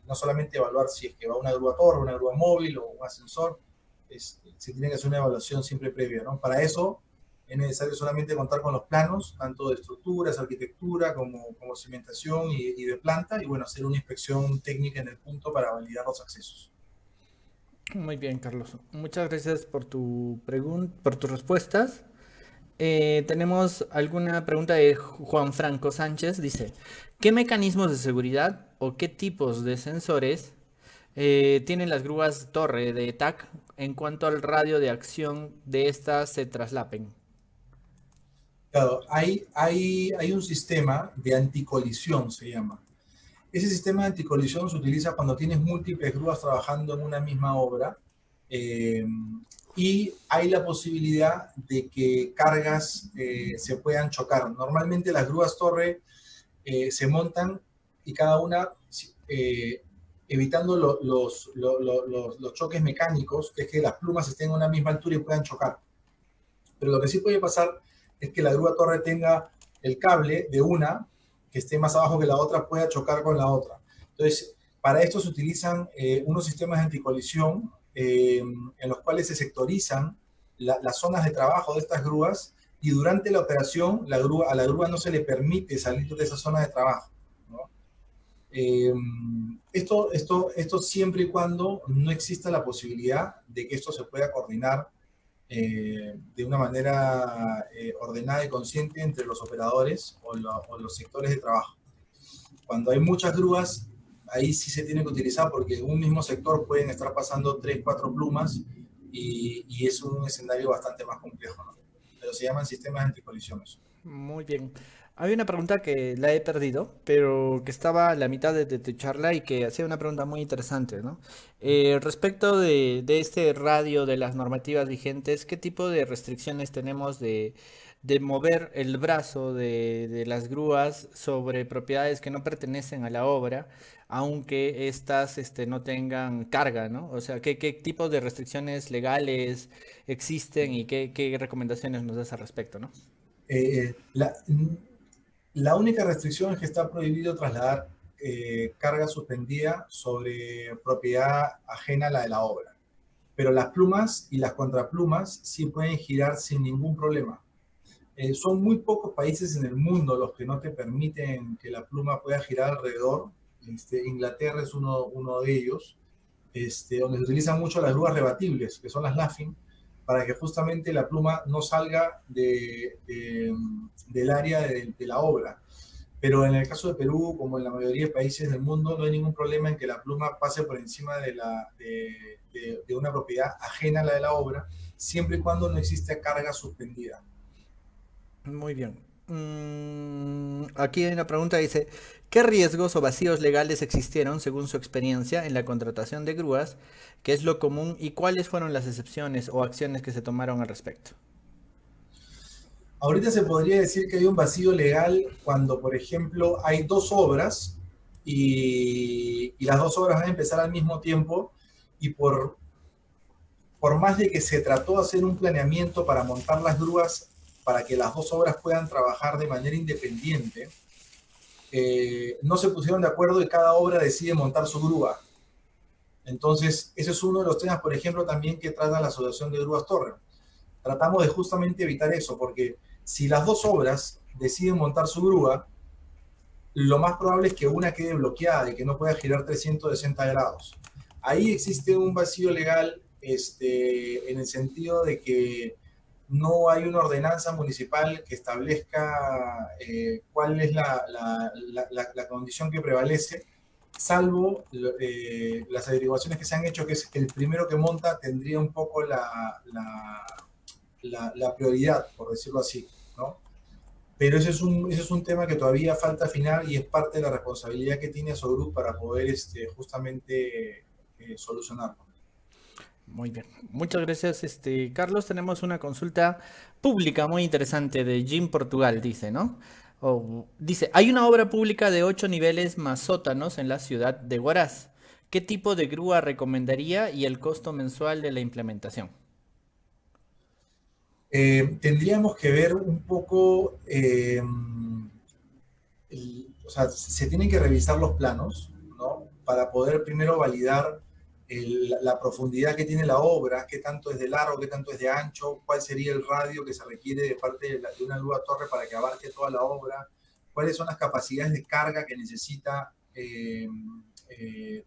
no solamente evaluar si es que va una grúa torre, una grúa móvil o un ascensor, se tiene que hacer una evaluación siempre previa, ¿no? Para eso es necesario solamente contar con los planos, tanto de estructuras, arquitectura, como cimentación y de planta, y bueno, hacer una inspección técnica en el punto para validar los accesos. Muy bien, Carlos. Muchas gracias por por tus respuestas. Tenemos alguna pregunta de Juan Franco Sánchez. Dice, ¿qué mecanismos de seguridad o qué tipos de sensores tienen las grúas torre de TAC en cuanto al radio de acción de estas se traslapen? Claro, hay un sistema de anticolisión, se llama. Ese sistema de anticolisión se utiliza cuando tienes múltiples grúas trabajando en una misma obra y hay la posibilidad de que cargas se puedan chocar. Normalmente las grúas torre se montan y cada una evitando los choques mecánicos, que es que las plumas estén a una misma altura y puedan chocar. Pero lo que sí puede pasar es que la grúa torre tenga el cable de una que esté más abajo que la otra, pueda chocar con la otra. Entonces, para esto se utilizan unos sistemas de anticolisión en los cuales se sectorizan las zonas de trabajo de estas grúas y durante la operación a la grúa no se le permite salir de esa zona de trabajo, ¿no? Esto siempre y cuando no exista la posibilidad de que esto se pueda coordinar de una manera ordenada y consciente entre los operadores o los sectores de trabajo. Cuando hay muchas grúas, ahí sí se tiene que utilizar porque en un mismo sector pueden estar pasando 3, 4 plumas y es un escenario bastante más complejo, ¿no? Pero se llaman sistemas de anticolisiones. Muy bien. Hay una pregunta que la he perdido, pero que estaba a la mitad de tu charla y que hacía una pregunta muy interesante, ¿no? Respecto de este radio de las normativas vigentes, ¿qué tipo de restricciones tenemos de mover el brazo de las grúas sobre propiedades que no pertenecen a la obra, aunque éstas no tengan carga, ¿no? O sea, ¿qué tipos de restricciones legales existen y qué recomendaciones nos das al respecto, ¿no? La única restricción es que está prohibido trasladar carga suspendida sobre propiedad ajena a la de la obra. Pero las plumas y las contraplumas sí pueden girar sin ningún problema. Son muy pocos países en el mundo los que no te permiten que la pluma pueda girar alrededor. Inglaterra es uno de ellos, donde se utilizan mucho las grúas rebatibles, que son las Laffing, para que justamente la pluma no salga del área de la obra. Pero en el caso de Perú, como en la mayoría de países del mundo, no hay ningún problema en que la pluma pase por encima de una propiedad ajena a la de la obra, siempre y cuando no exista carga suspendida. Muy bien. Aquí hay una pregunta, dice, ¿qué riesgos o vacíos legales existieron según su experiencia en la contratación de grúas? ¿Qué es lo común y cuáles fueron las excepciones o acciones que se tomaron al respecto? Ahorita se podría decir que hay un vacío legal cuando, por ejemplo, hay dos obras y las dos obras van a empezar al mismo tiempo y por más de que se trató de hacer un planeamiento para montar las grúas para que las dos obras puedan trabajar de manera independiente, no se pusieron de acuerdo y cada obra decide montar su grúa. Entonces, ese es uno de los temas, por ejemplo, también que trata la Asociación de Grúas Torre. Tratamos de justamente evitar eso, porque si las dos obras deciden montar su grúa, lo más probable es que una quede bloqueada y que no pueda girar 360 grados. Ahí existe un vacío legal en el sentido de que no hay una ordenanza municipal que establezca cuál es la condición que prevalece, salvo las averiguaciones que se han hecho, que es que el primero que monta tendría un poco la prioridad, por decirlo así, ¿no? Pero ese es un tema que todavía falta afinar y es parte de la responsabilidad que tiene Asogrup para poder justamente solucionarlo. Muy bien, muchas gracias, Carlos. Tenemos una consulta pública muy interesante de Jim Portugal, dice, ¿no? Dice, hay una obra pública de 8 niveles más sótanos en la ciudad de Huaraz. ¿Qué tipo de grúa recomendaría y el costo mensual de la implementación? Tendríamos que ver un poco, o sea, se tienen que revisar los planos, ¿no? Para poder primero validar la profundidad que tiene la obra, qué tanto es de largo, qué tanto es de ancho, cuál sería el radio que se requiere de parte de una grúa torre para que abarque toda la obra, cuáles son las capacidades de carga que necesita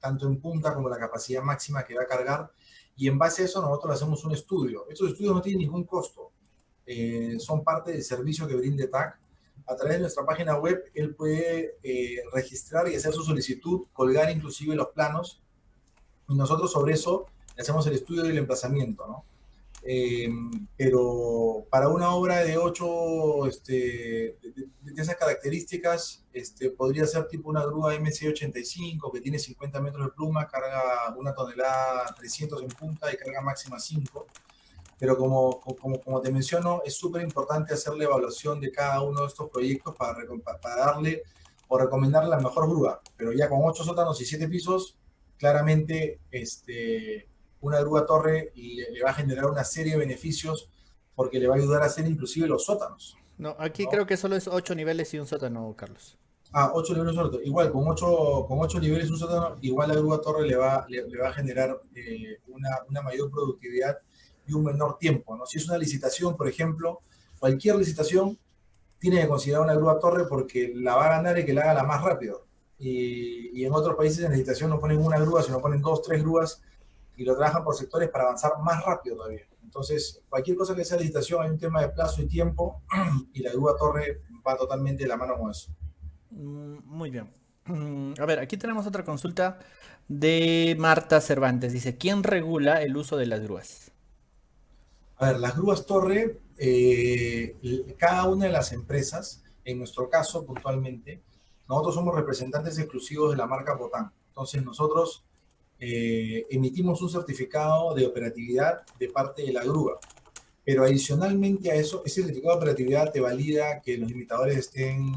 tanto en punta como la capacidad máxima que va a cargar, y en base a eso nosotros hacemos un estudio. Estos estudios no tienen ningún costo, son parte del servicio que brinda TAC. A través de nuestra página web, él puede registrar y hacer su solicitud, colgar inclusive los planos, y nosotros sobre eso le hacemos el estudio del emplazamiento, ¿no? Pero para una obra de 8, de esas características, podría ser tipo una grúa MC85 que tiene 50 metros de pluma, carga 1 tonelada 300 en punta y carga máxima 5. Pero como te menciono, es súper importante hacer la evaluación de cada uno de estos proyectos para darle o recomendarle la mejor grúa. Pero ya con 8 sótanos y 7 pisos, claramente una grúa torre le va a generar una serie de beneficios porque le va a ayudar a hacer inclusive los sótanos. No, aquí ¿no? creo que solo es 8 niveles y un sótano, Carlos. 8 niveles sótano. Igual, con 8 niveles y un sótano, igual la grúa torre le va a generar una mayor productividad y un menor tiempo, ¿no? Si es una licitación, por ejemplo, cualquier licitación tiene que considerar una grúa torre porque la va a ganar el que la haga la más rápido. Y en otros países en licitación no ponen una grúa, sino ponen 2, 3 grúas y lo trabajan por sectores para avanzar más rápido todavía. Entonces, cualquier cosa que sea licitación, hay un tema de plazo y tiempo y la grúa torre va totalmente de la mano con eso. Muy bien. A ver, aquí tenemos otra consulta de Marta Cervantes. Dice, ¿quién regula el uso de las grúas? A ver, las grúas torre, cada una de las empresas, en nuestro caso puntualmente, nosotros somos representantes exclusivos de la marca Potán. Entonces nosotros emitimos un certificado de operatividad de parte de la grúa. Pero adicionalmente a eso, ese certificado de operatividad te valida que los limitadores estén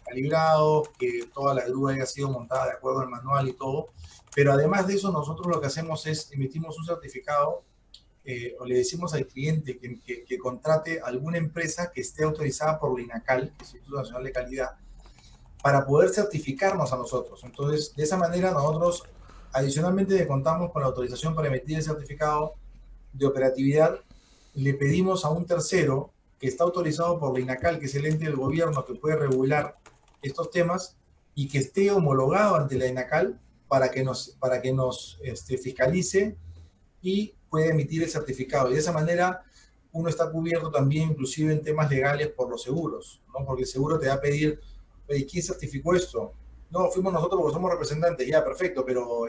calibrados, que toda la grúa haya sido montada de acuerdo al manual y todo. Pero además de eso, nosotros lo que hacemos es emitimos un certificado o le decimos al cliente que contrate alguna empresa que esté autorizada por la INACAL, el Instituto Nacional de Calidad, para poder certificarnos a nosotros. Entonces, de esa manera nosotros, adicionalmente contamos con la autorización para emitir el certificado de operatividad, le pedimos a un tercero que está autorizado por la INACAL, que es el ente del gobierno que puede regular estos temas, y que esté homologado ante la INACAL para que nos fiscalice y puede emitir el certificado. Y de esa manera uno está cubierto también inclusive en temas legales por los seguros, ¿no? Porque el seguro te va a pedir, oye, ¿quién certificó esto? No, fuimos nosotros porque somos representantes, ya, perfecto, pero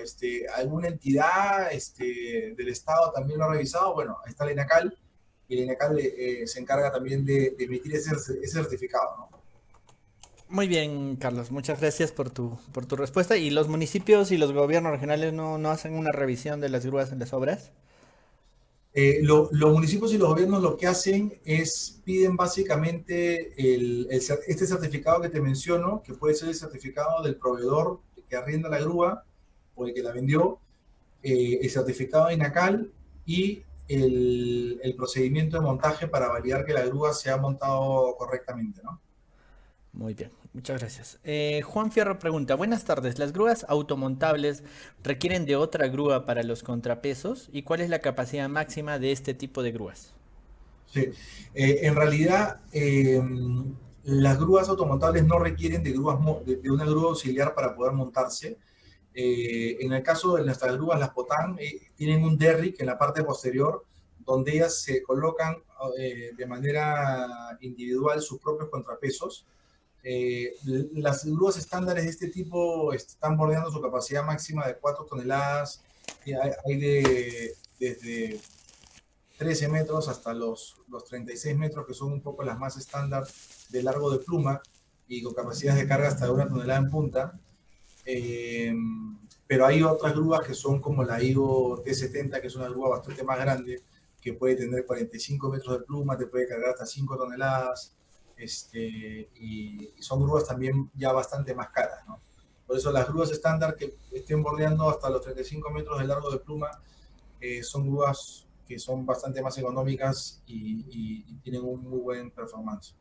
alguna entidad del Estado también lo ha revisado. Bueno, ahí está la INACAL, y la INACAL se encarga también de emitir ese certificado, ¿no? Muy bien, Carlos, muchas gracias por tu respuesta. ¿Y los municipios y los gobiernos regionales no hacen una revisión de las grúas en las obras? Los municipios y los gobiernos lo que hacen es piden básicamente este certificado que te menciono, que puede ser el certificado del proveedor que arrienda la grúa o el que la vendió, el certificado de INACAL y el procedimiento de montaje para validar que la grúa se ha montado correctamente, ¿no? Muy bien, muchas gracias. Juan Fierro pregunta, buenas tardes, ¿las grúas automontables requieren de otra grúa para los contrapesos? ¿Y cuál es la capacidad máxima de este tipo de grúas? Sí. En realidad, las grúas automontables no requieren de una grúa auxiliar para poder montarse. En el caso de nuestras grúas, las Potán, tienen un derrick en la parte posterior, donde ellas se colocan de manera individual sus propios contrapesos. Las grúas estándares de este tipo están bordeando su capacidad máxima de 4 toneladas. Hay desde 13 metros hasta los 36 metros, que son un poco las más estándar de largo de pluma y con capacidades de carga hasta de 1 tonelada en punta. Pero hay otras grúas que son como la IGO T70, que es una grúa bastante más grande, que puede tener 45 metros de pluma, te puede cargar hasta 5 toneladas, y son grúas también ya bastante más caras, ¿no? Por eso las grúas estándar que estén bordeando hasta los 35 metros de largo de pluma son grúas que son bastante más económicas y tienen un muy buen performance.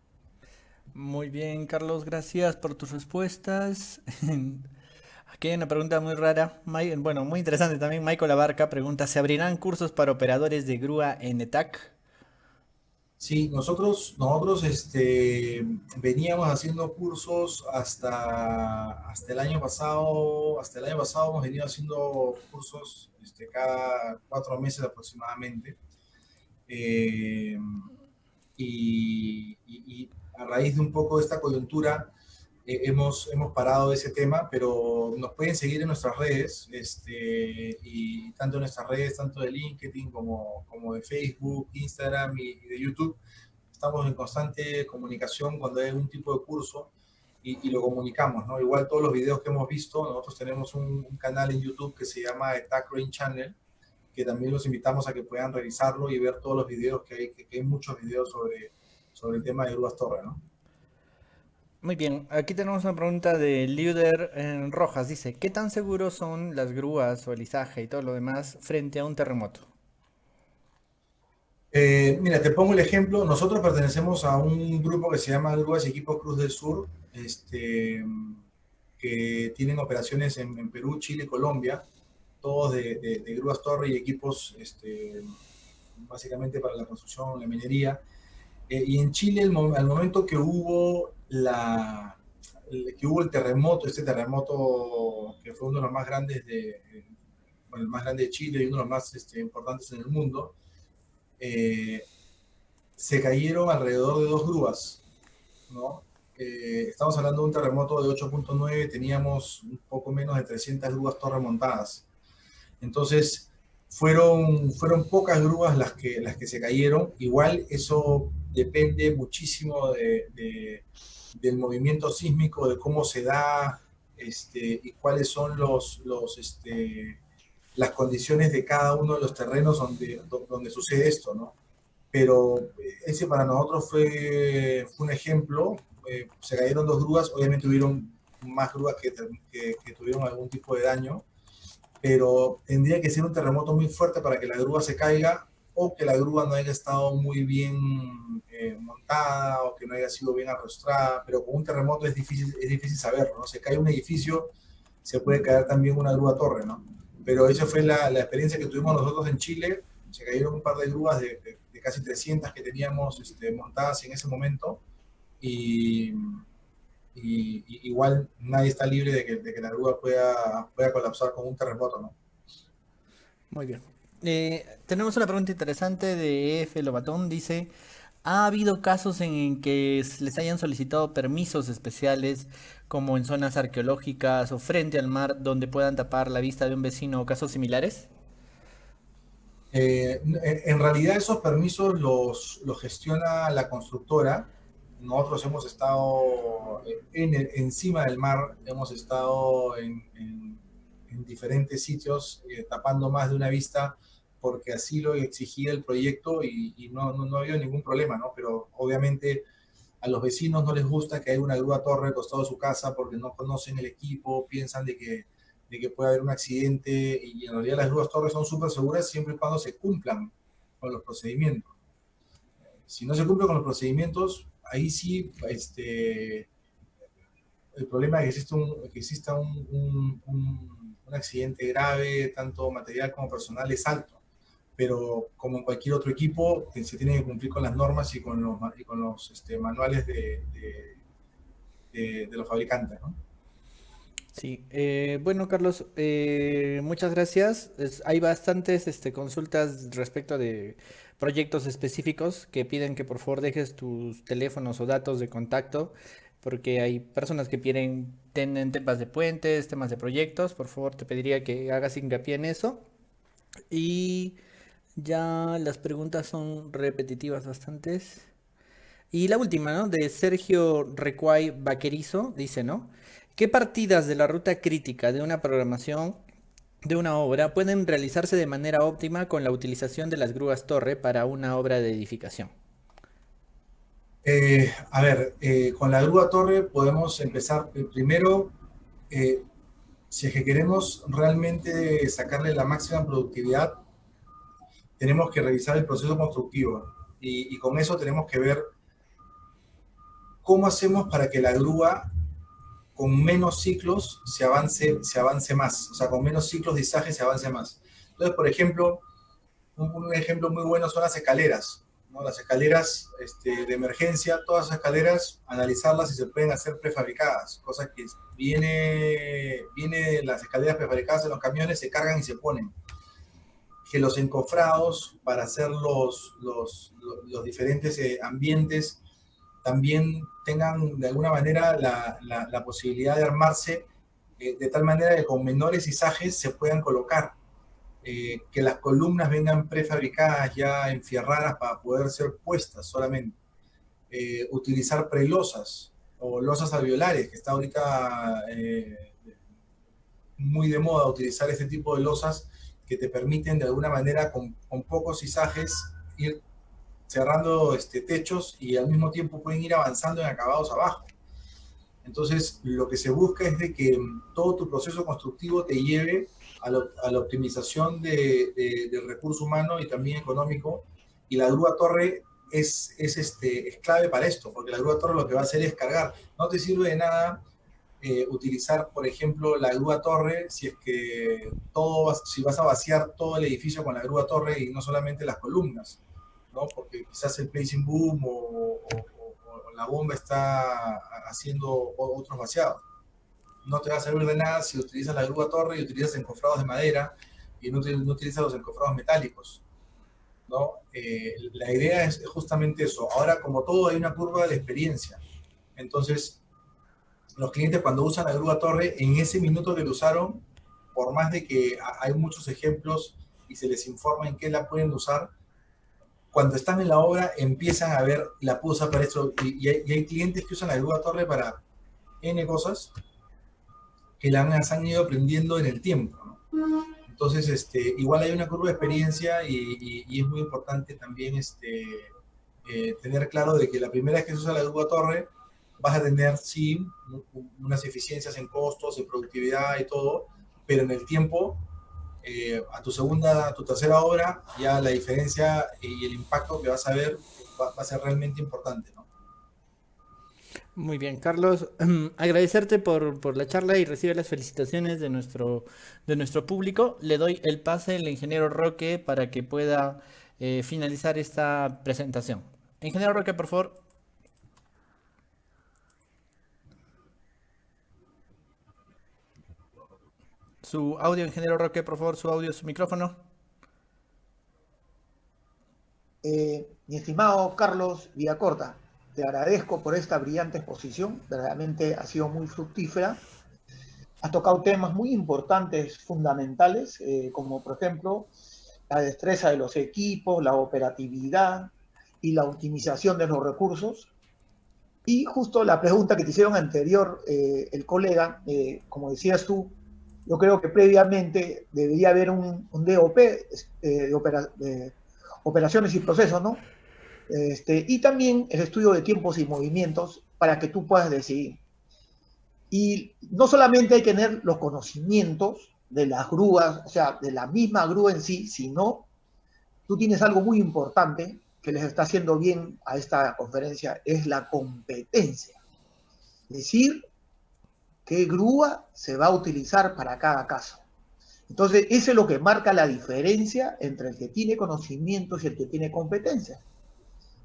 Muy bien, Carlos, gracias por tus respuestas. Aquí hay una pregunta muy rara, bueno, muy interesante también. Michael Abarca pregunta, ¿se abrirán cursos para operadores de grúa en ETAC? Sí, nosotros veníamos haciendo cursos hasta el año pasado. Hasta el año pasado hemos venido haciendo cursos cada 4 meses aproximadamente. Eh, y a raíz de un poco de esta coyuntura hemos parado ese tema, pero nos pueden seguir en nuestras redes, y tanto en nuestras redes, tanto de LinkedIn como de Facebook, Instagram y de YouTube. Estamos en constante comunicación cuando hay algún tipo de curso y lo comunicamos, ¿no? Igual todos los videos que hemos visto, nosotros tenemos un canal en YouTube que se llama ETAC Rain Channel, que también los invitamos a que puedan revisarlo y ver todos los videos que hay muchos videos sobre el tema de grúas torre, ¿no? Muy bien, aquí tenemos una pregunta de Liuder Rojas. Dice, ¿qué tan seguros son las grúas o el izaje y todo lo demás frente a un terremoto? Mira, te pongo el ejemplo. Nosotros pertenecemos a un grupo que se llama Grúas y Equipos Cruz del Sur, que tienen operaciones en Perú, Chile y Colombia, todos de grúas torre y equipos básicamente para la construcción, la minería. Y en Chile, al momento que hubo el terremoto, este terremoto que fue uno de los más grandes el más grande de Chile y uno de los más importantes en el mundo, se cayeron alrededor de 2 grúas, ¿no? Estamos hablando de un terremoto de 8.9, teníamos un poco menos de 300 grúas torre montadas. Entonces, fueron pocas grúas las que se cayeron. Igual eso depende muchísimo del movimiento sísmico, de cómo se da, y cuáles son las condiciones de cada uno de los terrenos donde sucede esto, ¿no? Pero ese para nosotros fue un ejemplo. Se cayeron 2 grúas, obviamente hubieron más grúas que tuvieron algún tipo de daño, pero tendría que ser un terremoto muy fuerte para que la grúa se caiga, o que la grúa no haya estado muy bien montada, o que no haya sido bien arrastrada. Pero con un terremoto es difícil saberlo, ¿no? Se cae un edificio, se puede caer también una grúa torre, ¿no? Pero esa fue la experiencia que tuvimos nosotros en Chile. Se cayeron un par de grúas de casi 300 que teníamos montadas en ese momento, y igual nadie está libre de que la grúa pueda colapsar con un terremoto, ¿no? Muy bien. Tenemos una pregunta interesante de F. Lobatón. Dice, ¿ha habido casos en que les hayan solicitado permisos especiales, como en zonas arqueológicas o frente al mar, donde puedan tapar la vista de un vecino, o casos similares? En realidad esos permisos los gestiona la constructora. Nosotros hemos estado encima del mar, hemos estado en diferentes sitios tapando más de una vista porque así lo exigía el proyecto y no había ningún problema, ¿no? Pero obviamente a los vecinos no les gusta que haya una grúa torre al costado de su casa porque no conocen el equipo, piensan de que puede haber un accidente y en realidad las grúas torres son súper seguras siempre y cuando se cumplan con los procedimientos. Si no se cumple con los procedimientos, ahí sí el problema es que exista un accidente grave, tanto material como personal, es alto. Pero como en cualquier otro equipo, se tiene que cumplir con las normas y con los manuales de los fabricantes, ¿no? Sí, bueno Carlos, muchas gracias. Hay bastantes consultas respecto de proyectos específicos que piden que por favor dejes tus teléfonos o datos de contacto, porque hay personas que tienen temas de puentes, temas de proyectos. Por favor, te pediría que hagas hincapié en eso. Y ya las preguntas son repetitivas bastantes. Y la última, ¿no? De Sergio Recuay Vaquerizo, dice, ¿no? ¿Qué partidas de la ruta crítica de una programación de una obra pueden realizarse de manera óptima con la utilización de las grúas torre para una obra de edificación? Con la grúa torre podemos empezar primero, si es que queremos realmente sacarle la máxima productividad, tenemos que revisar el proceso constructivo y con eso tenemos que ver cómo hacemos para que la grúa con menos ciclos se avance más, o sea, con menos ciclos de izaje se avance más. Entonces, por ejemplo, un ejemplo muy bueno son las escaleras, ¿no? Las escaleras de emergencia, todas las escaleras, analizarlas si se pueden hacer prefabricadas, cosa que viene las escaleras prefabricadas en los camiones, se cargan y se ponen. Que los encofrados para hacer los diferentes ambientes también tengan de alguna manera la posibilidad de armarse de tal manera que con menores izajes se puedan colocar, que las columnas vengan prefabricadas ya enfierradas para poder ser puestas solamente, utilizar prelosas o losas alveolares, que está ahorita muy de moda utilizar este tipo de losas que te permiten de alguna manera con pocos izajes ir cerrando techos y al mismo tiempo pueden ir avanzando en acabados abajo. Entonces, lo que se busca es de que todo tu proceso constructivo te lleve a la optimización del recurso humano y también económico, y la grúa torre es clave para esto, porque la grúa torre lo que va a hacer es cargar. No te sirve de nada utilizar, por ejemplo, la grúa torre si es que si vas a vaciar todo el edificio con la grúa torre y no solamente las columnas, ¿no? Porque quizás el placing boom o la bomba está haciendo otros vaciados. No te va a servir de nada si utilizas la grúa torre y utilizas encofrados de madera y no utilizas los encofrados metálicos, ¿no? La idea es justamente eso. Ahora, como todo, hay una curva de experiencia. Entonces, los clientes cuando usan la grúa torre, en ese minuto que lo usaron, por más de que hay muchos ejemplos y se les informa en qué la pueden usar, cuando están en la obra empiezan a ver la puedo usar para esto, y hay clientes que usan la grúa torre para N cosas que las han ido aprendiendo en el tiempo, ¿no? Entonces, igual hay una curva de experiencia y es muy importante también tener claro de que la primera vez que se usa la grúa torre vas a tener, sí, unas eficiencias en costos, en productividad y todo, pero en el tiempo, a tu tercera obra, ya la diferencia y el impacto que vas a ver va a ser realmente importante, ¿no? Muy bien, Carlos, agradecerte por la charla y recibe las felicitaciones de nuestro público. Le doy el pase al ingeniero Roque para que pueda finalizar esta presentación. Ingeniero Roque, por favor. Su audio, ingeniero Roque, por favor, su audio, su micrófono. Mi estimado Carlos Villacorta, te agradezco por esta brillante exposición, verdaderamente ha sido muy fructífera. Has tocado temas muy importantes, fundamentales, como por ejemplo la destreza de los equipos, la operatividad y la optimización de los recursos. Y justo la pregunta que te hicieron anterior, el colega, como decías tú, yo creo que previamente debería haber un DOP de operaciones y procesos, ¿no? Y también el estudio de tiempos y movimientos para que tú puedas decidir. Y no solamente hay que tener los conocimientos de las grúas, o sea, de la misma grúa en sí, sino tú tienes algo muy importante que les está haciendo bien a esta conferencia, es la competencia. Es decir, qué grúa se va a utilizar para cada caso. Entonces, eso es lo que marca la diferencia entre el que tiene conocimientos y el que tiene competencia.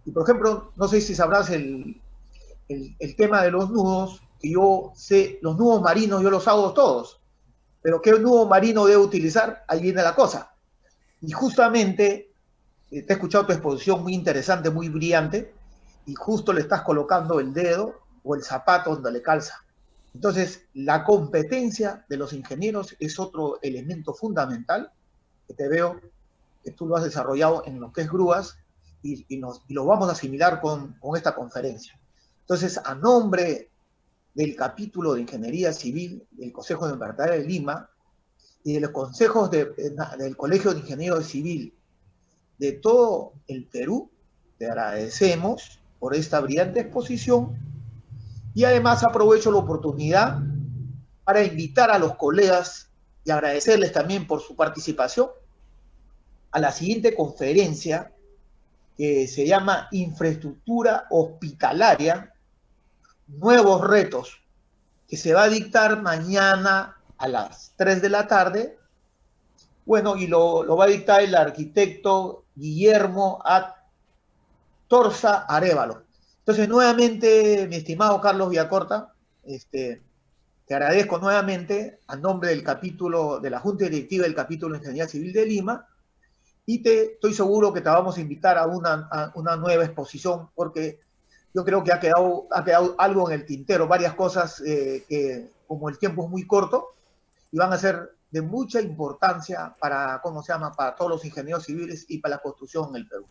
Y, por ejemplo, no sé si sabrás el tema de los nudos, que yo sé, los nudos marinos yo los hago todos, pero ¿qué nudo marino debo utilizar? Ahí viene la cosa. Y justamente, te he escuchado tu exposición muy interesante, muy brillante, y justo le estás colocando el dedo o el zapato donde le calza. Entonces, la competencia de los ingenieros es otro elemento fundamental que te veo que tú lo has desarrollado en lo que es grúas y lo vamos a asimilar con esta conferencia. Entonces, a nombre del capítulo de Ingeniería Civil del Consejo de Libertad de Lima y de los consejos del Colegio de Ingenieros Civil de todo el Perú, te agradecemos por esta brillante exposición y además aprovecho la oportunidad para invitar a los colegas y agradecerles también por su participación a la siguiente conferencia que se llama Infraestructura Hospitalaria, Nuevos Retos, que se va a dictar mañana a las 3 de la tarde. Bueno, y lo va a dictar el arquitecto Guillermo Torza Arévalo. Entonces, nuevamente, mi estimado Carlos Villacorta, te agradezco nuevamente a nombre del capítulo, de la Junta Directiva del Capítulo de Ingeniería Civil de Lima, y estoy seguro que te vamos a invitar a una nueva exposición, porque yo creo que ha quedado algo en el tintero, varias cosas que, como el tiempo es muy corto, y van a ser de mucha importancia para, para todos los ingenieros civiles y para la construcción en el Perú.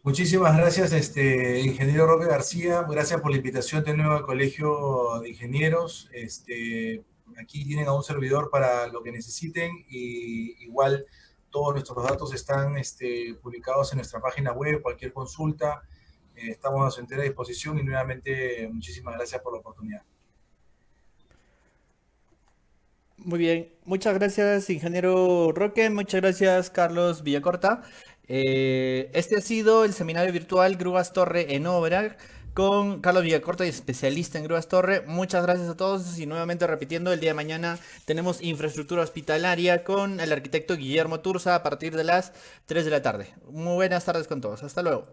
Muchísimas gracias, ingeniero Roque García. Gracias por la invitación de nuevo al Colegio de Ingenieros. Aquí tienen a un servidor para lo que necesiten y igual todos nuestros datos están publicados en nuestra página web. Cualquier consulta, estamos a su entera disposición y nuevamente muchísimas gracias por la oportunidad. Muy bien, muchas gracias, ingeniero Roque, muchas gracias, Carlos Villacorta. Este ha sido el seminario virtual Grúas Torre en Obra con Carlos Villacorta, especialista en Grúas Torre. Muchas gracias a todos y nuevamente repitiendo, el día de mañana tenemos infraestructura hospitalaria con el arquitecto Guillermo Turza a partir de las 3 de la tarde. Muy buenas tardes con todos, hasta luego.